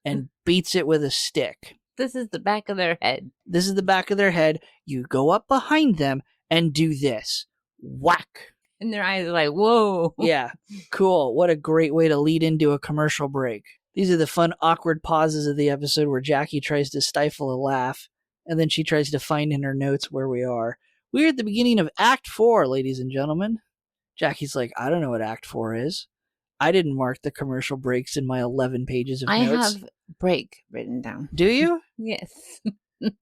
and beats it with a stick. This is the back of their head. This is the back of their head. You go up behind them and do this. Whack. And their eyes are like, whoa. Yeah, cool. What a great way to lead into a commercial break. These are the fun, awkward pauses of the episode where Jaci tries to stifle a laugh, and then she tries to find in her notes where we are. We're at the beginning of Act 4, ladies and gentlemen. Jaci's like, I don't know what Act 4 is. I didn't mark the commercial breaks in my 11 pages of notes. I have break written down. Do you? Yes.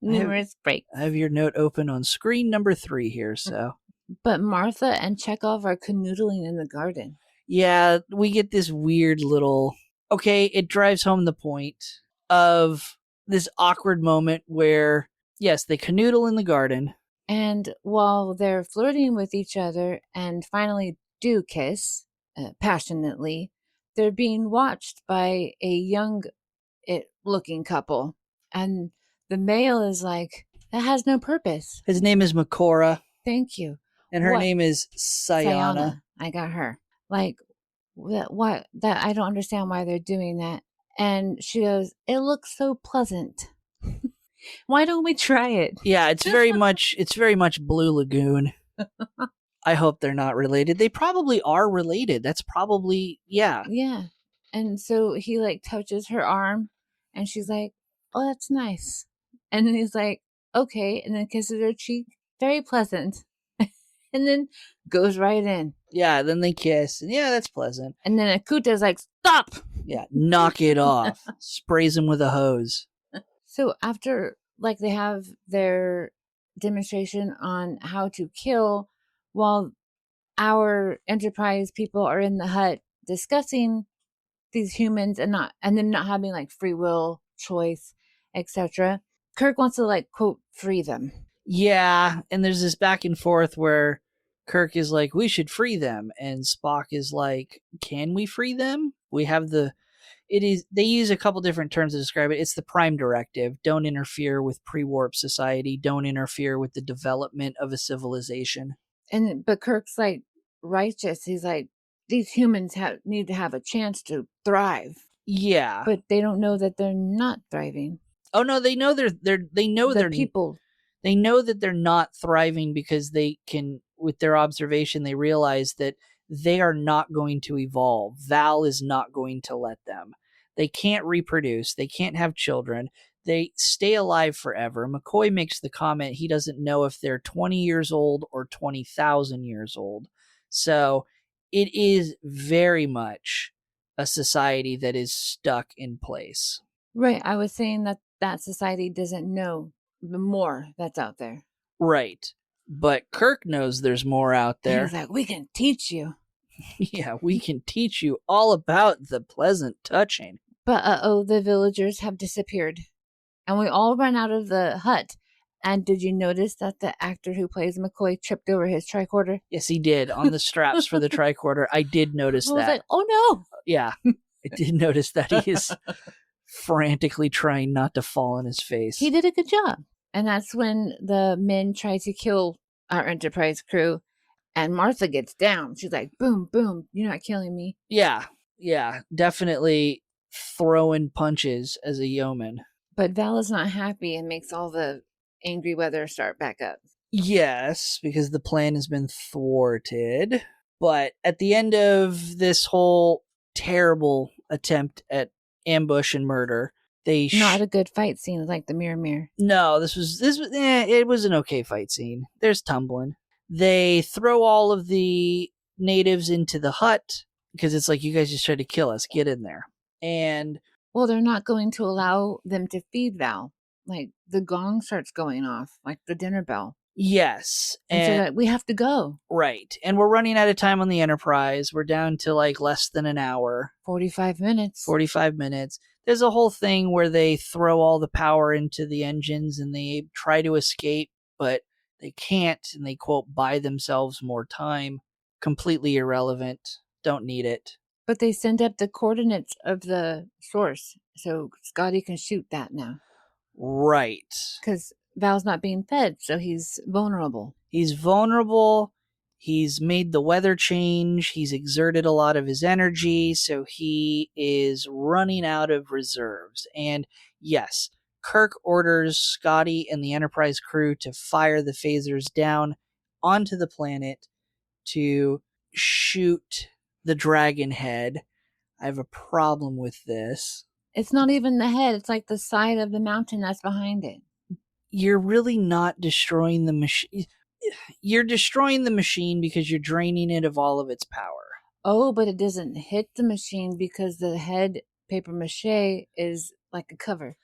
Numerous breaks. I have your note open on screen number 3 here, so. But Martha and Chekhov are canoodling in the garden. Yeah, we get this weird little... Okay, it drives home the point of this awkward moment where, yes, they canoodle in the garden. And while they're flirting with each other and finally do kiss passionately, they're being watched by a young-looking couple. And the male is like, that has no purpose. His name is Makora. Thank you. And her name is Sayana. I got her. Like, why that I don't understand why they're doing that. And she goes, it looks so pleasant. Why don't we try it? Yeah, it's very much Blue Lagoon. I hope they're not related. They probably are related. That's probably, yeah. Yeah. And so he like touches her arm and she's like, oh, that's nice. And then he's like, okay. And then kisses her cheek. Very pleasant. And then goes right in. Yeah, then they kiss. And yeah, that's pleasant. And then Akuta's like, stop! Yeah, knock it off. Sprays him with a hose. So after, like, they have their demonstration on how to kill while our Enterprise people are in the hut discussing these humans and them not having, like, free will, choice, etc. Kirk wants to, like, quote, free them. Yeah, and there's this back and forth where Kirk is like, we should free them. And Spock is like, can we free them? We have they use a couple different terms to describe it. It's the Prime Directive. Don't interfere with pre-warp society. Don't interfere with the development of a civilization. But Kirk's like righteous. He's like, these humans need to have a chance to thrive. Yeah. But they don't know that they're not thriving. Oh no, they know they're people. They know that they're not thriving because they can, with their observation, they realize that they are not going to evolve. Vaal is not going to let them. They can't reproduce. They can't have children. They stay alive forever. McCoy makes the comment he doesn't know if they're 20 years old or 20,000 years old. So it is very much a society that is stuck in place. Right. I was saying that society doesn't know the more that's out there. Right. But Kirk knows there's more out there. He's like, we can teach you. Yeah, we can teach you all about the pleasant touching. But the villagers have disappeared. And we all run out of the hut. And did you notice that the actor who plays McCoy tripped over his tricorder? Yes, he did, on the straps for the tricorder. I did notice that. I was like, oh no! Yeah, I did notice that he is frantically trying not to fall on his face. He did a good job. And that's when the men try to kill our Enterprise crew. And Martha gets down. She's like, boom, boom, you're not killing me. Yeah, definitely throwing punches as a yeoman. But Vaal is not happy and makes all the angry weather start back up. Yes, because the plan has been thwarted. But at the end of this whole terrible attempt at ambush and murder, they not a good fight scene like the mirror. No, this was it was an okay fight scene. There's tumbling. They throw all of the natives into the hut because it's like, you guys just tried to kill us. Get in there. And well, they're not going to allow them to feed Vaal. Like, the gong starts going off, like the dinner bell. Yes. And so that we have to go. Right. And we're running out of time on the Enterprise. We're down to like less than an hour. 45 minutes. 45 minutes. There's a whole thing where they throw all the power into the engines and they try to escape, but they can't, and they, quote, buy themselves more time. Completely irrelevant. Don't need it. But they send up the coordinates of the source, so Scotty can shoot that now. Right. Because Val's not being fed, so he's vulnerable. He's vulnerable. He's made the weather change. He's exerted a lot of his energy, so he is running out of reserves. And yes, Kirk orders Scotty and the Enterprise crew to fire the phasers down onto the planet to shoot the dragon head. I have a problem with this. It's not even the head, it's like the side of the mountain that's behind it. You're really not destroying the machine. You're destroying the machine because you're draining it of all of its power. Oh, but it doesn't hit the machine because the head paper mache is like a cover.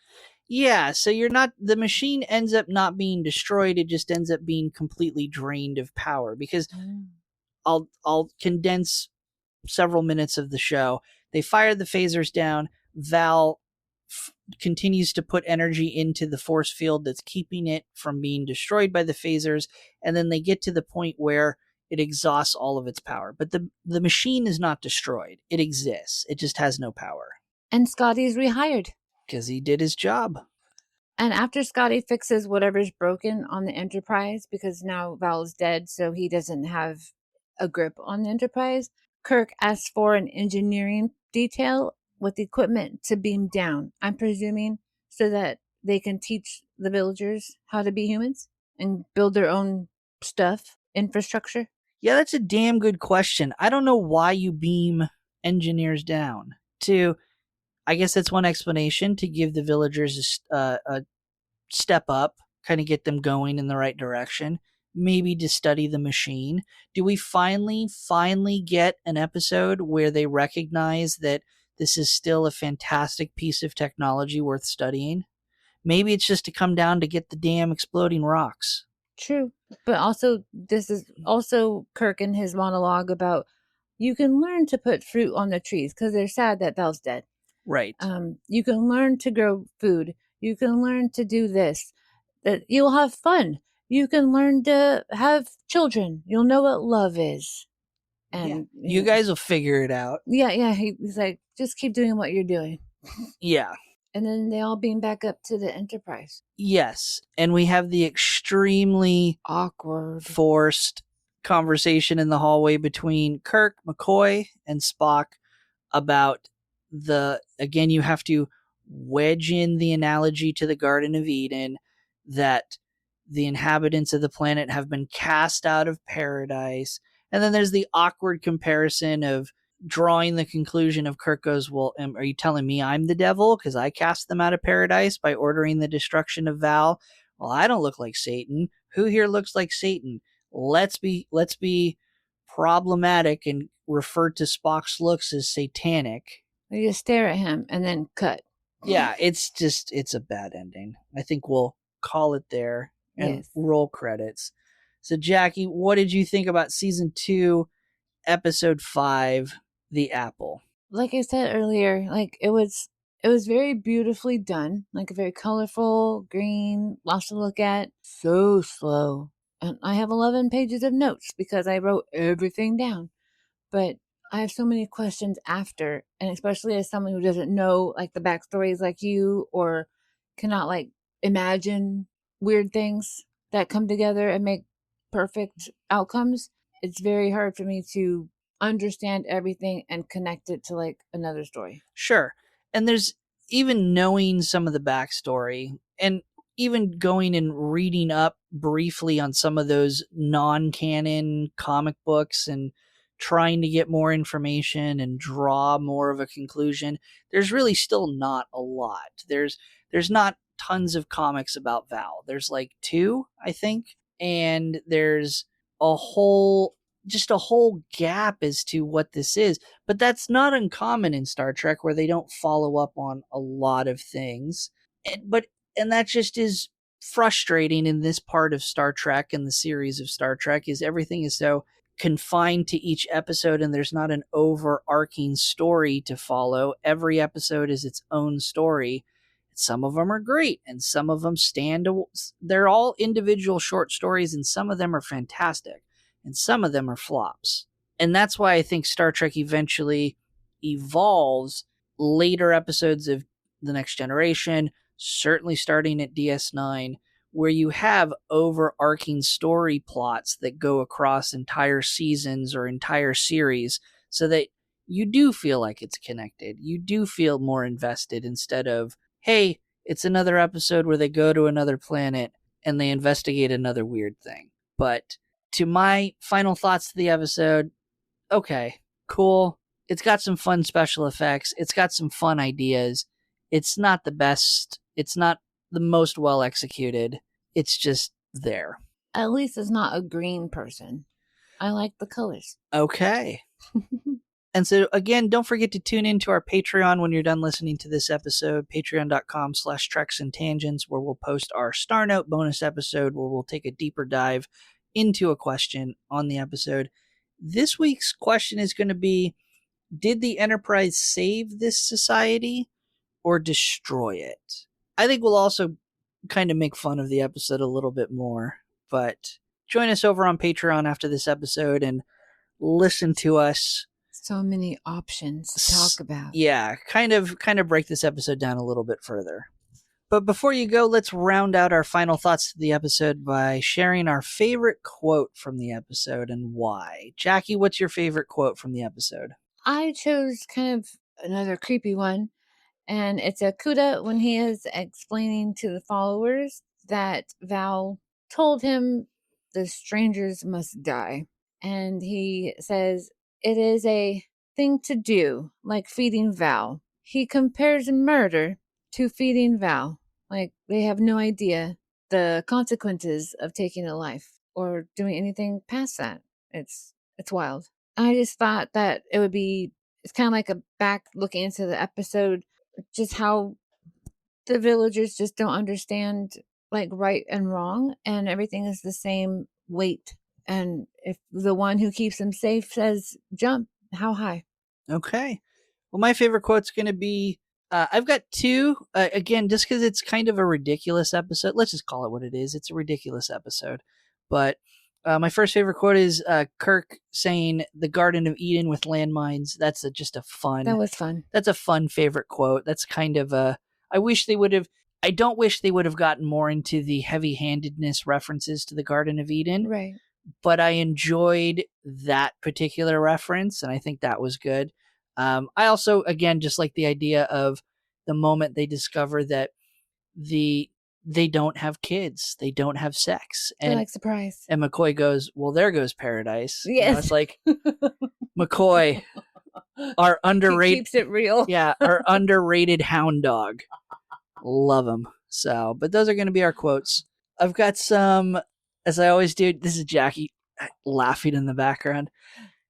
Yeah, so the machine ends up not being destroyed, it just ends up being completely drained of power. Because I'll condense several minutes of the show. They fire the phasers down. Vaal continues to put energy into the force field that's keeping it from being destroyed by the phasers, and then they get to the point where it exhausts all of its power. But the machine is not destroyed. It exists. It just has no power. And Scotty's rehired. Because he did his job. And after Scotty fixes whatever's broken on the Enterprise, because now Val's dead, so he doesn't have a grip on the Enterprise, Kirk asks for an engineering detail with equipment to beam down. I'm presuming so that they can teach the villagers how to be humans and build their own stuff, infrastructure. Yeah, that's a damn good question. I don't know why you beam engineers down. I guess that's one explanation, to give the villagers a step up, kind of get them going in the right direction. Maybe to study the machine. Do we finally get an episode where they recognize that this is still a fantastic piece of technology worth studying? Maybe it's just to come down to get the damn exploding rocks. True. But also, this is also Kirk in his monologue about you can learn to put fruit on the trees because they're sad that Val's dead. Right. You can learn to grow food. You can learn to do this. That you'll have fun. You can learn to have children. You'll know what love is. And yeah. You guys will figure it out. Yeah. He's like, just keep doing what you're doing. Yeah. And then they all beam back up to the Enterprise. Yes. And we have the extremely awkward, forced conversation in the hallway between Kirk, McCoy, and Spock about again, you have to wedge in the analogy to the Garden of Eden that the inhabitants of the planet have been cast out of paradise. And then there's the awkward comparison of drawing the conclusion of Kirk goes, well, are you telling me I'm the devil because I cast them out of paradise by ordering the destruction of Vaal? Well, I don't look like Satan. Who here looks like Satan? Let's be problematic and refer to Spock's looks as satanic. You just stare at him and then cut. Yeah, it's a bad ending. I think we'll call it there and roll credits. So, Jackie, what did you think about season 2, episode 5, The Apple? Like I said earlier, like it was very beautifully done, like a very colorful, green, lots to look at, so slow. And I have 11 pages of notes because I wrote everything down. But I have so many questions after, and especially as someone who doesn't know like the backstories like you, or cannot like imagine weird things that come together and make perfect outcomes, it's very hard for me to understand everything and connect it to like another story. Sure. And there's even knowing some of the backstory and even going and reading up briefly on some of those non-canon comic books and trying to get more information and draw more of a conclusion, there's really still not a lot. There's not tons of comics about Vaal. There's like 2, I think, and there's a whole gap as to what this is. But that's not uncommon in Star Trek, where they don't follow up on a lot of things. And that just is frustrating in this part of Star Trek and the series of Star Trek is everything is so confined to each episode and there's not an overarching story to follow. Every episode is its own story. Some of them are great and some of them they're all individual short stories and some of them are fantastic and some of them are flops. And that's why I think Star Trek eventually evolves later episodes of The Next Generation, certainly starting at DS9, where you have overarching story plots that go across entire seasons or entire series so that you do feel like it's connected. You do feel more invested instead of, hey, it's another episode where they go to another planet and they investigate another weird thing. But to my final thoughts to the episode, okay, cool. It's got some fun special effects. It's got some fun ideas. It's not the best. It's not the most well executed. It's just there. At least it's not a green person. I like the colors. Okay. And so, again, don't forget to tune into our Patreon when you're done listening to this episode, patreon.com/Treks and Tangents, where we'll post our Star Note bonus episode, where we'll take a deeper dive into a question on the episode. This week's question is going to be, did the Enterprise save this society or destroy it? I think we'll also kind of make fun of the episode a little bit more, but join us over on Patreon after this episode and listen to us. So many options to talk about. Yeah, kind of break this episode down a little bit further. But before you go, let's round out our final thoughts to the episode by sharing our favorite quote from the episode and why. Jaci, what's your favorite quote from the episode? I chose kind of another creepy one, and it's a Kuda when he is explaining to the followers that Vaal told him the strangers must die. And he says, it is a thing to do, like feeding Vaal. He compares murder to feeding Vaal. Like, they have no idea the consequences of taking a life or doing anything past that. It's wild. I just thought that it's kind of like a back looking into the episode, just how the villagers just don't understand like right and wrong, and everything is the same weight. And if the one who keeps them safe says jump, how high? Okay. Well, my favorite quote's going to be, I've got two, again, just because it's kind of a ridiculous episode. Let's just call it what it is. It's a ridiculous episode. But my first favorite quote is Kirk saying the Garden of Eden with landmines. That's just a fun. That was fun. That's a fun favorite quote. That's kind of I don't wish they would have gotten more into the heavy-handedness references to the Garden of Eden. Right. But I enjoyed that particular reference, and I think that was good. I also, again, just like the idea of the moment they discover that they don't have kids, they don't have sex, They're like, surprise. And McCoy goes, "Well, there goes paradise." Yes, it's like McCoy, our underrated, he keeps it real. Yeah, our underrated hound dog. Love him. So, but those are going to be our quotes. I've got some. As I always do, this is Jaci laughing in the background.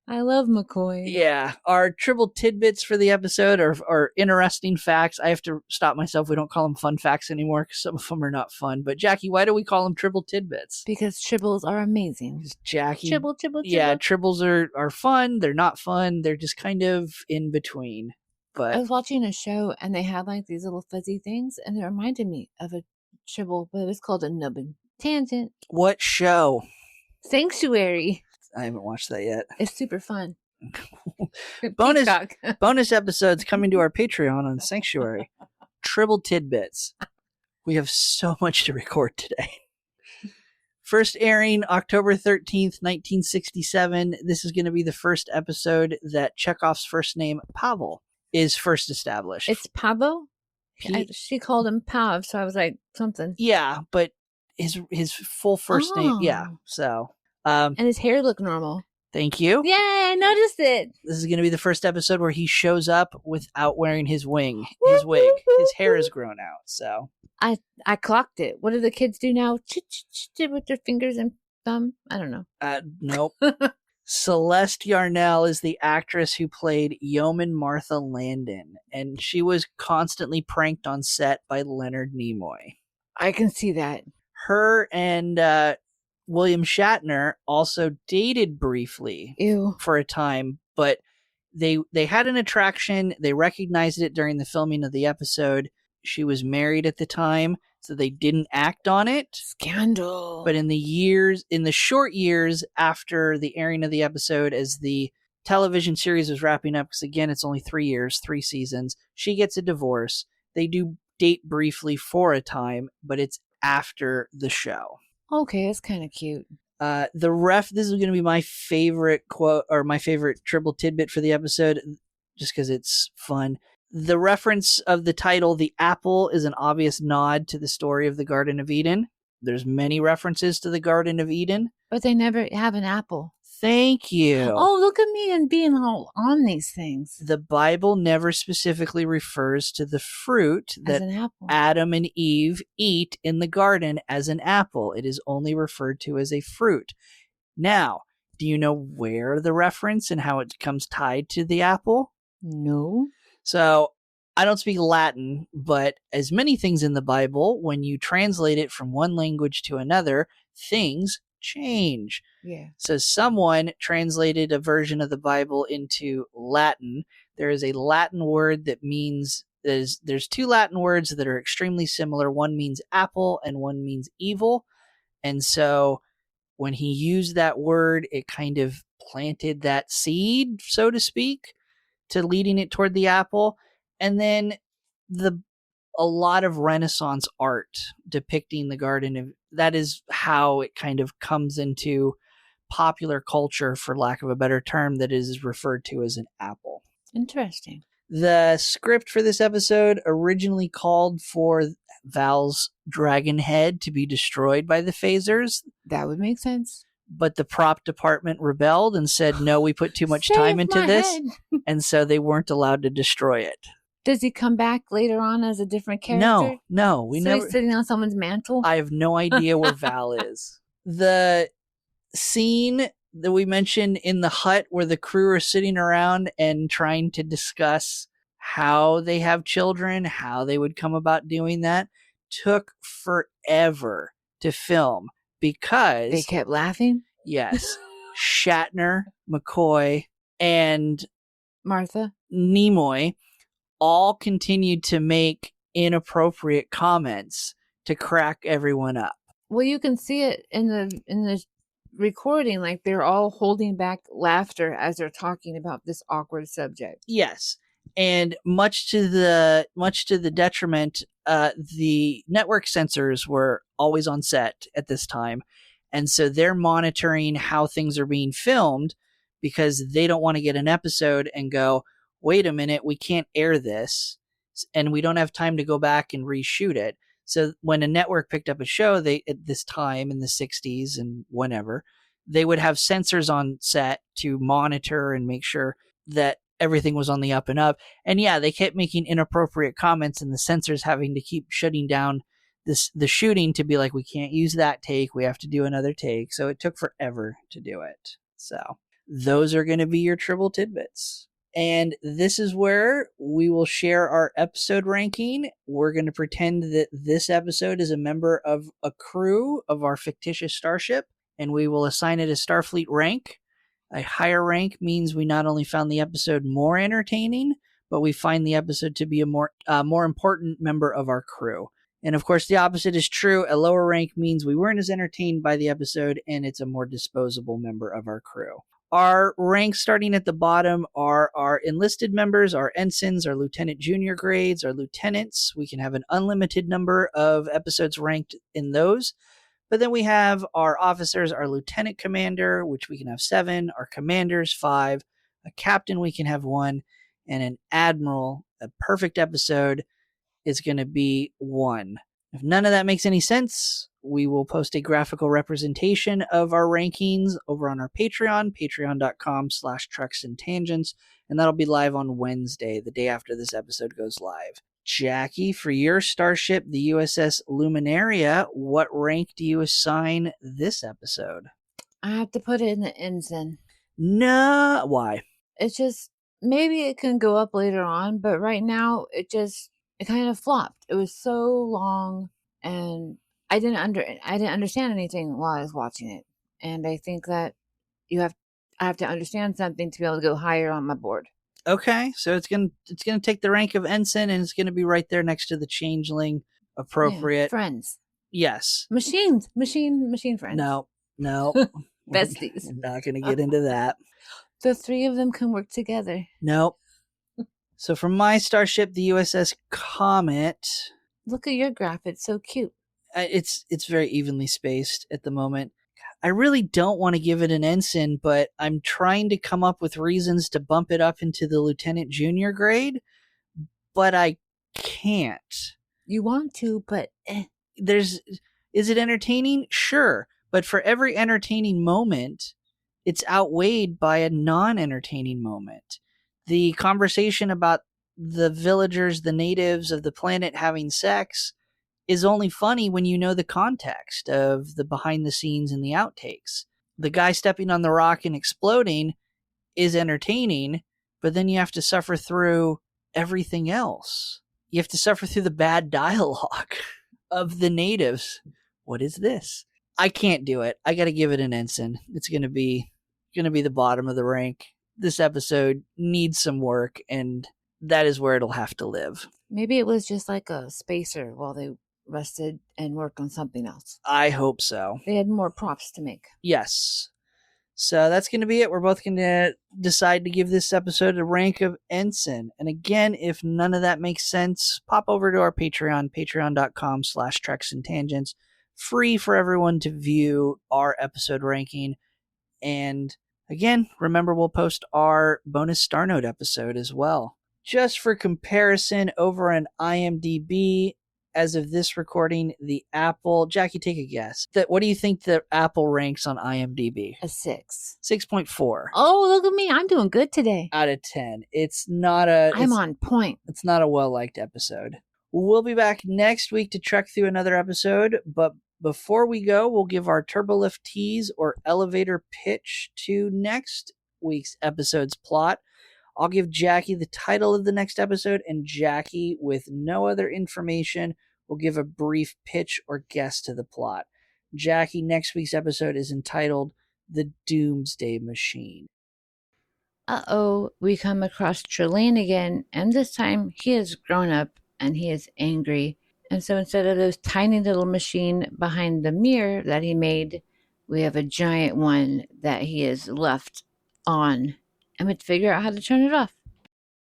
I love McCoy. Yeah. Our triple tidbits for the episode are interesting facts. I have to stop myself. We don't call them fun facts anymore because some of them are not fun. But Jaci, why do we call them triple tidbits? Because tribbles are amazing. Jaci. Tribble. Yeah, tribbles are fun. They're not fun. They're just kind of in between. But I was watching a show and they had like these little fuzzy things and it reminded me of a tribble, but it was called a nubbin. Tangent. What show? Sanctuary. I haven't watched that yet. It's super fun. bonus episodes coming to our Patreon on Sanctuary. Triple tidbits. We have so much to record today. First airing October 13th, 1967. This is going to be the first episode that Chekhov's first name, Pavel, is first established. It's Pavo? She called him Pav, so I was like, something. Yeah, but his full first name, yeah. So, and his hair looked normal. Thank you. Yeah, I noticed it. This is going to be the first episode where he shows up without wearing his wig. His hair is grown out. So I clocked it. What do the kids do now? With their fingers and thumb? I don't know. Nope. Celeste Yarnell is the actress who played Yeoman Martha Landon, and she was constantly pranked on set by Leonard Nimoy. I can see that. Her and William Shatner also dated briefly Ew. for a time, but they had an attraction. They recognized it during the filming of the episode. She was married at the time, so they didn't act on it. Scandal. But in the short years after the airing of the episode, as the television series was wrapping up, because again, it's only 3 years, 3 seasons, she gets a divorce. They do date briefly for a time, but it's after the show. Okay, that's kind of cute. This is going to be my favorite quote, or my favorite triple tidbit for the episode, just because it's fun. The reference of the title, The Apple, is an obvious nod to the story of the Garden of Eden. There's many references to the Garden of Eden. But they never have an apple. Thank you. Oh, look at me and being all on these things. The Bible never specifically refers to the fruit As that an apple. Adam and Eve eat in the garden as an apple. It is only referred to as a fruit. Now, do you know where the reference and how it comes tied to the apple? No. So, I don't speak Latin, but as many things in the Bible, when you translate it from one language to another, things change. Yeah. So someone translated a version of the Bible into Latin. There is a Latin word that means there's 2 Latin words that are extremely similar. One means apple and one means evil. And so when he used that word, it kind of planted that seed, so to speak, to leading it toward the apple. And then a lot of Renaissance art depicting the Garden of, that is how it kind of comes into popular culture, for lack of a better term, that is referred to as an apple. Interesting. The script for this episode originally called for Vaal's dragon head to be destroyed by the phasers, That would make sense. but the prop department rebelled and said, no, we put too much time Save into my this, head. and so they weren't allowed to destroy it. Does he come back later on as a different character? No, He's sitting on someone's mantle? I have no idea where Vaal is. The scene that we mentioned in the hut where the crew are sitting around and trying to discuss how they have children, how they would come about doing that, took forever to film because They kept laughing? yes, Shatner, McCoy, and Martha? Nimoy all continued to make inappropriate comments to crack everyone up. Well, you can see it in the recording, like they're all holding back laughter as they're talking about this awkward subject. Yes, and much to the detriment, the network censors were always on set at this time, and so they're monitoring how things are being filmed because they don't want to get an episode and go, wait a minute, we can't air this, and we don't have time to go back and reshoot it. So when a network picked up a show, they at this time in the 60s and whenever, they would have censors on set to monitor and make sure that everything was on the up and up. And yeah, they kept making inappropriate comments, and the censors having to keep shutting down the shooting to be like, we can't use that take, we have to do another take. So it took forever to do it. So those are going to be your triple tidbits. And this is where we will share our episode ranking. We're going to pretend that this episode is a member of a crew of our fictitious starship, and we will assign it a Starfleet rank. A higher rank means we not only found the episode more entertaining, but we find the episode to be a more important member of our crew. And of course, the opposite is true. A lower rank means we weren't as entertained by the episode, and it's a more disposable member of our crew. Our ranks starting at the bottom are our enlisted members, our ensigns, our lieutenant junior grades, our lieutenants. We can have an unlimited number of episodes ranked in those. But then we have our officers, our lieutenant commander, which we can have 7, our commanders 5, a captain we can have 1, and an admiral. A perfect episode is going to be 1. If none of that makes any sense, we will post a graphical representation of our rankings over on our Patreon, patreon.com/trucksandtangents, and that'll be live on Wednesday, the day after this episode goes live. Jackie, for your starship, the USS Luminaria, what rank do you assign this episode? I have to put it in the ensign. No, why? It's just, maybe it can go up later on, but right now it kind of flopped. It was so long, and I didn't understand anything while I was watching it, and I think that I have to understand something to be able to go higher on my board. Okay, so it's gonna take the rank of ensign, and it's gonna be right there next to the changeling. Yeah, Appropriate. friends, Yes. machine friends, No. No. besties. We're not gonna get into that. The three of them can work together. Nope. So from my starship, the USS Comet, Look at your graph; it's so cute. it's very evenly spaced at the moment. I really don't want to give it an ensign, but I'm trying to come up with reasons to bump it up into the lieutenant junior grade, but I can't. You want to, but Is it entertaining? Sure, but for every entertaining moment, it's outweighed by a non-entertaining moment. The conversation about the villagers, the natives of the planet having sex is only funny when you know the context of the behind the scenes and the outtakes. The guy stepping on the rock and exploding is entertaining, but then you have to suffer through everything else. You have to suffer through the bad dialogue of the natives. What is this? I can't do it. I got to give it an ensign. It's going to be the bottom of the rank. This episode needs some work, and that is where it'll have to live. maybe it was just like a spacer while they rested and worked on something else. I hope so. They had more props to make. Yes. So that's going to be it. We're both going to decide to give this episode a rank of ensign. And again, if none of that makes sense, pop over to our Patreon, patreon.com/treks and tangents. Free for everyone to view our episode ranking. And again, remember, we'll post our bonus Star Note episode as well. Just for comparison, over on IMDb, as of this recording, the Apple... Jaci, take a guess. What do you think the Apple ranks on IMDb? A 6. 6.4. Oh, look at me. I'm doing good today. Out of 10. It's not a... I'm on point. It's not a well-liked episode. We'll be back next week to trek through another episode, but before we go, we'll give our turbolift tease or elevator pitch to next week's episode's plot. I'll give Jaci the title of the next episode, and Jaci, with no other information, will give a brief pitch or guess to the plot. Jaci, next week's episode is entitled The Doomsday Machine. Uh-oh, we come across Trelane again, and this time he is grown up and he is angry. And so instead of those tiny little machine behind the mirror that he made, we have a giant one that he is left on. And we have to figure out how to turn it off.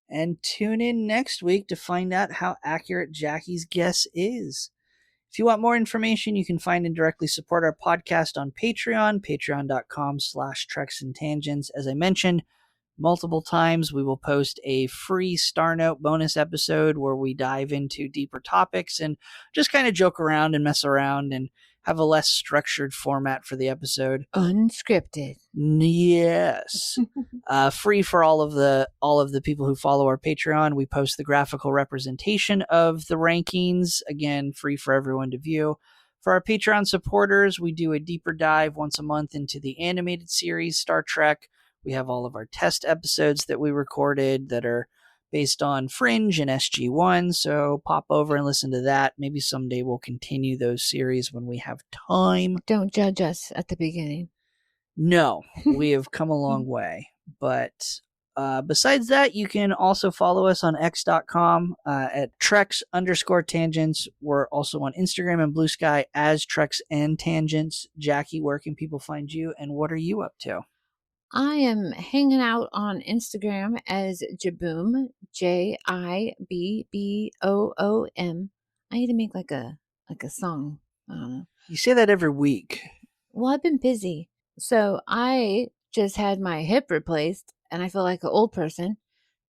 And tune in next week to find out how accurate Jaci's guess is. If you want more information, you can find and directly support our podcast on Patreon, patreon.com/treks and tangents. As I mentioned multiple times, we will post a free Star Note bonus episode where we dive into deeper topics and just kind of joke around and mess around and have a less structured format for the episode. Unscripted. Yes. Free for all of the people who follow our Patreon. We post the graphical representation of the rankings. Again, free for everyone to view. For our Patreon supporters, we do a deeper dive once a month into the animated series Star Trek. We have all of our test episodes that we recorded that are based on Fringe and SG-1, so pop over and listen to that. Maybe someday we'll continue those series when we have time. Don't judge us at the beginning. No, we have come a long way. But besides that, you can also follow us on x.com at treks_tangents. We're also on Instagram and Blue Sky as Treks and Tangents. Jaci, where can people find you, and what are you up to? I am hanging out on Instagram as Jaboom, Jibboom. I need to make like a song. I don't know. You say that every week. Well, I've been busy. So I just had my hip replaced and I feel like an old person.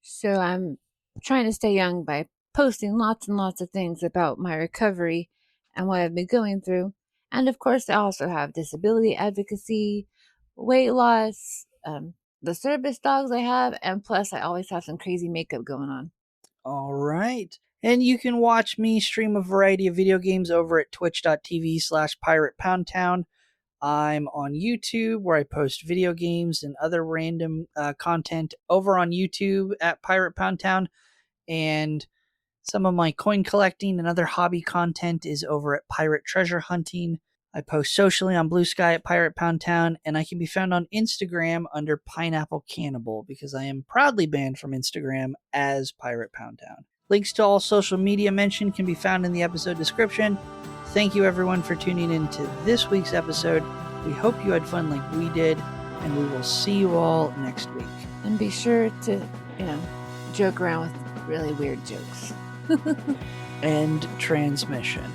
So I'm trying to stay young by posting lots and lots of things about my recovery and what I've been going through. And of course, I also have disability advocacy, weight loss, the service dogs I have, and plus I always have some crazy makeup going on. All right. And you can watch me stream a variety of video games over at twitch.tv/PiratePoundTown. I'm on YouTube where I post video games and other random content over on YouTube at Pirate Pound Town. And Some of my coin collecting and other hobby content is over at Pirate Treasure Hunting. I post socially on Blue Sky at Pirate Pound Town, and I can be found on Instagram under Pineapple Cannibal because I am proudly banned from Instagram as Pirate Pound Town. Links to all social media mentioned can be found in the episode description. Thank you everyone for tuning in to this week's episode. We hope you had fun like we did, and we will see you all next week. And be sure to, joke around with really weird jokes. End transmission.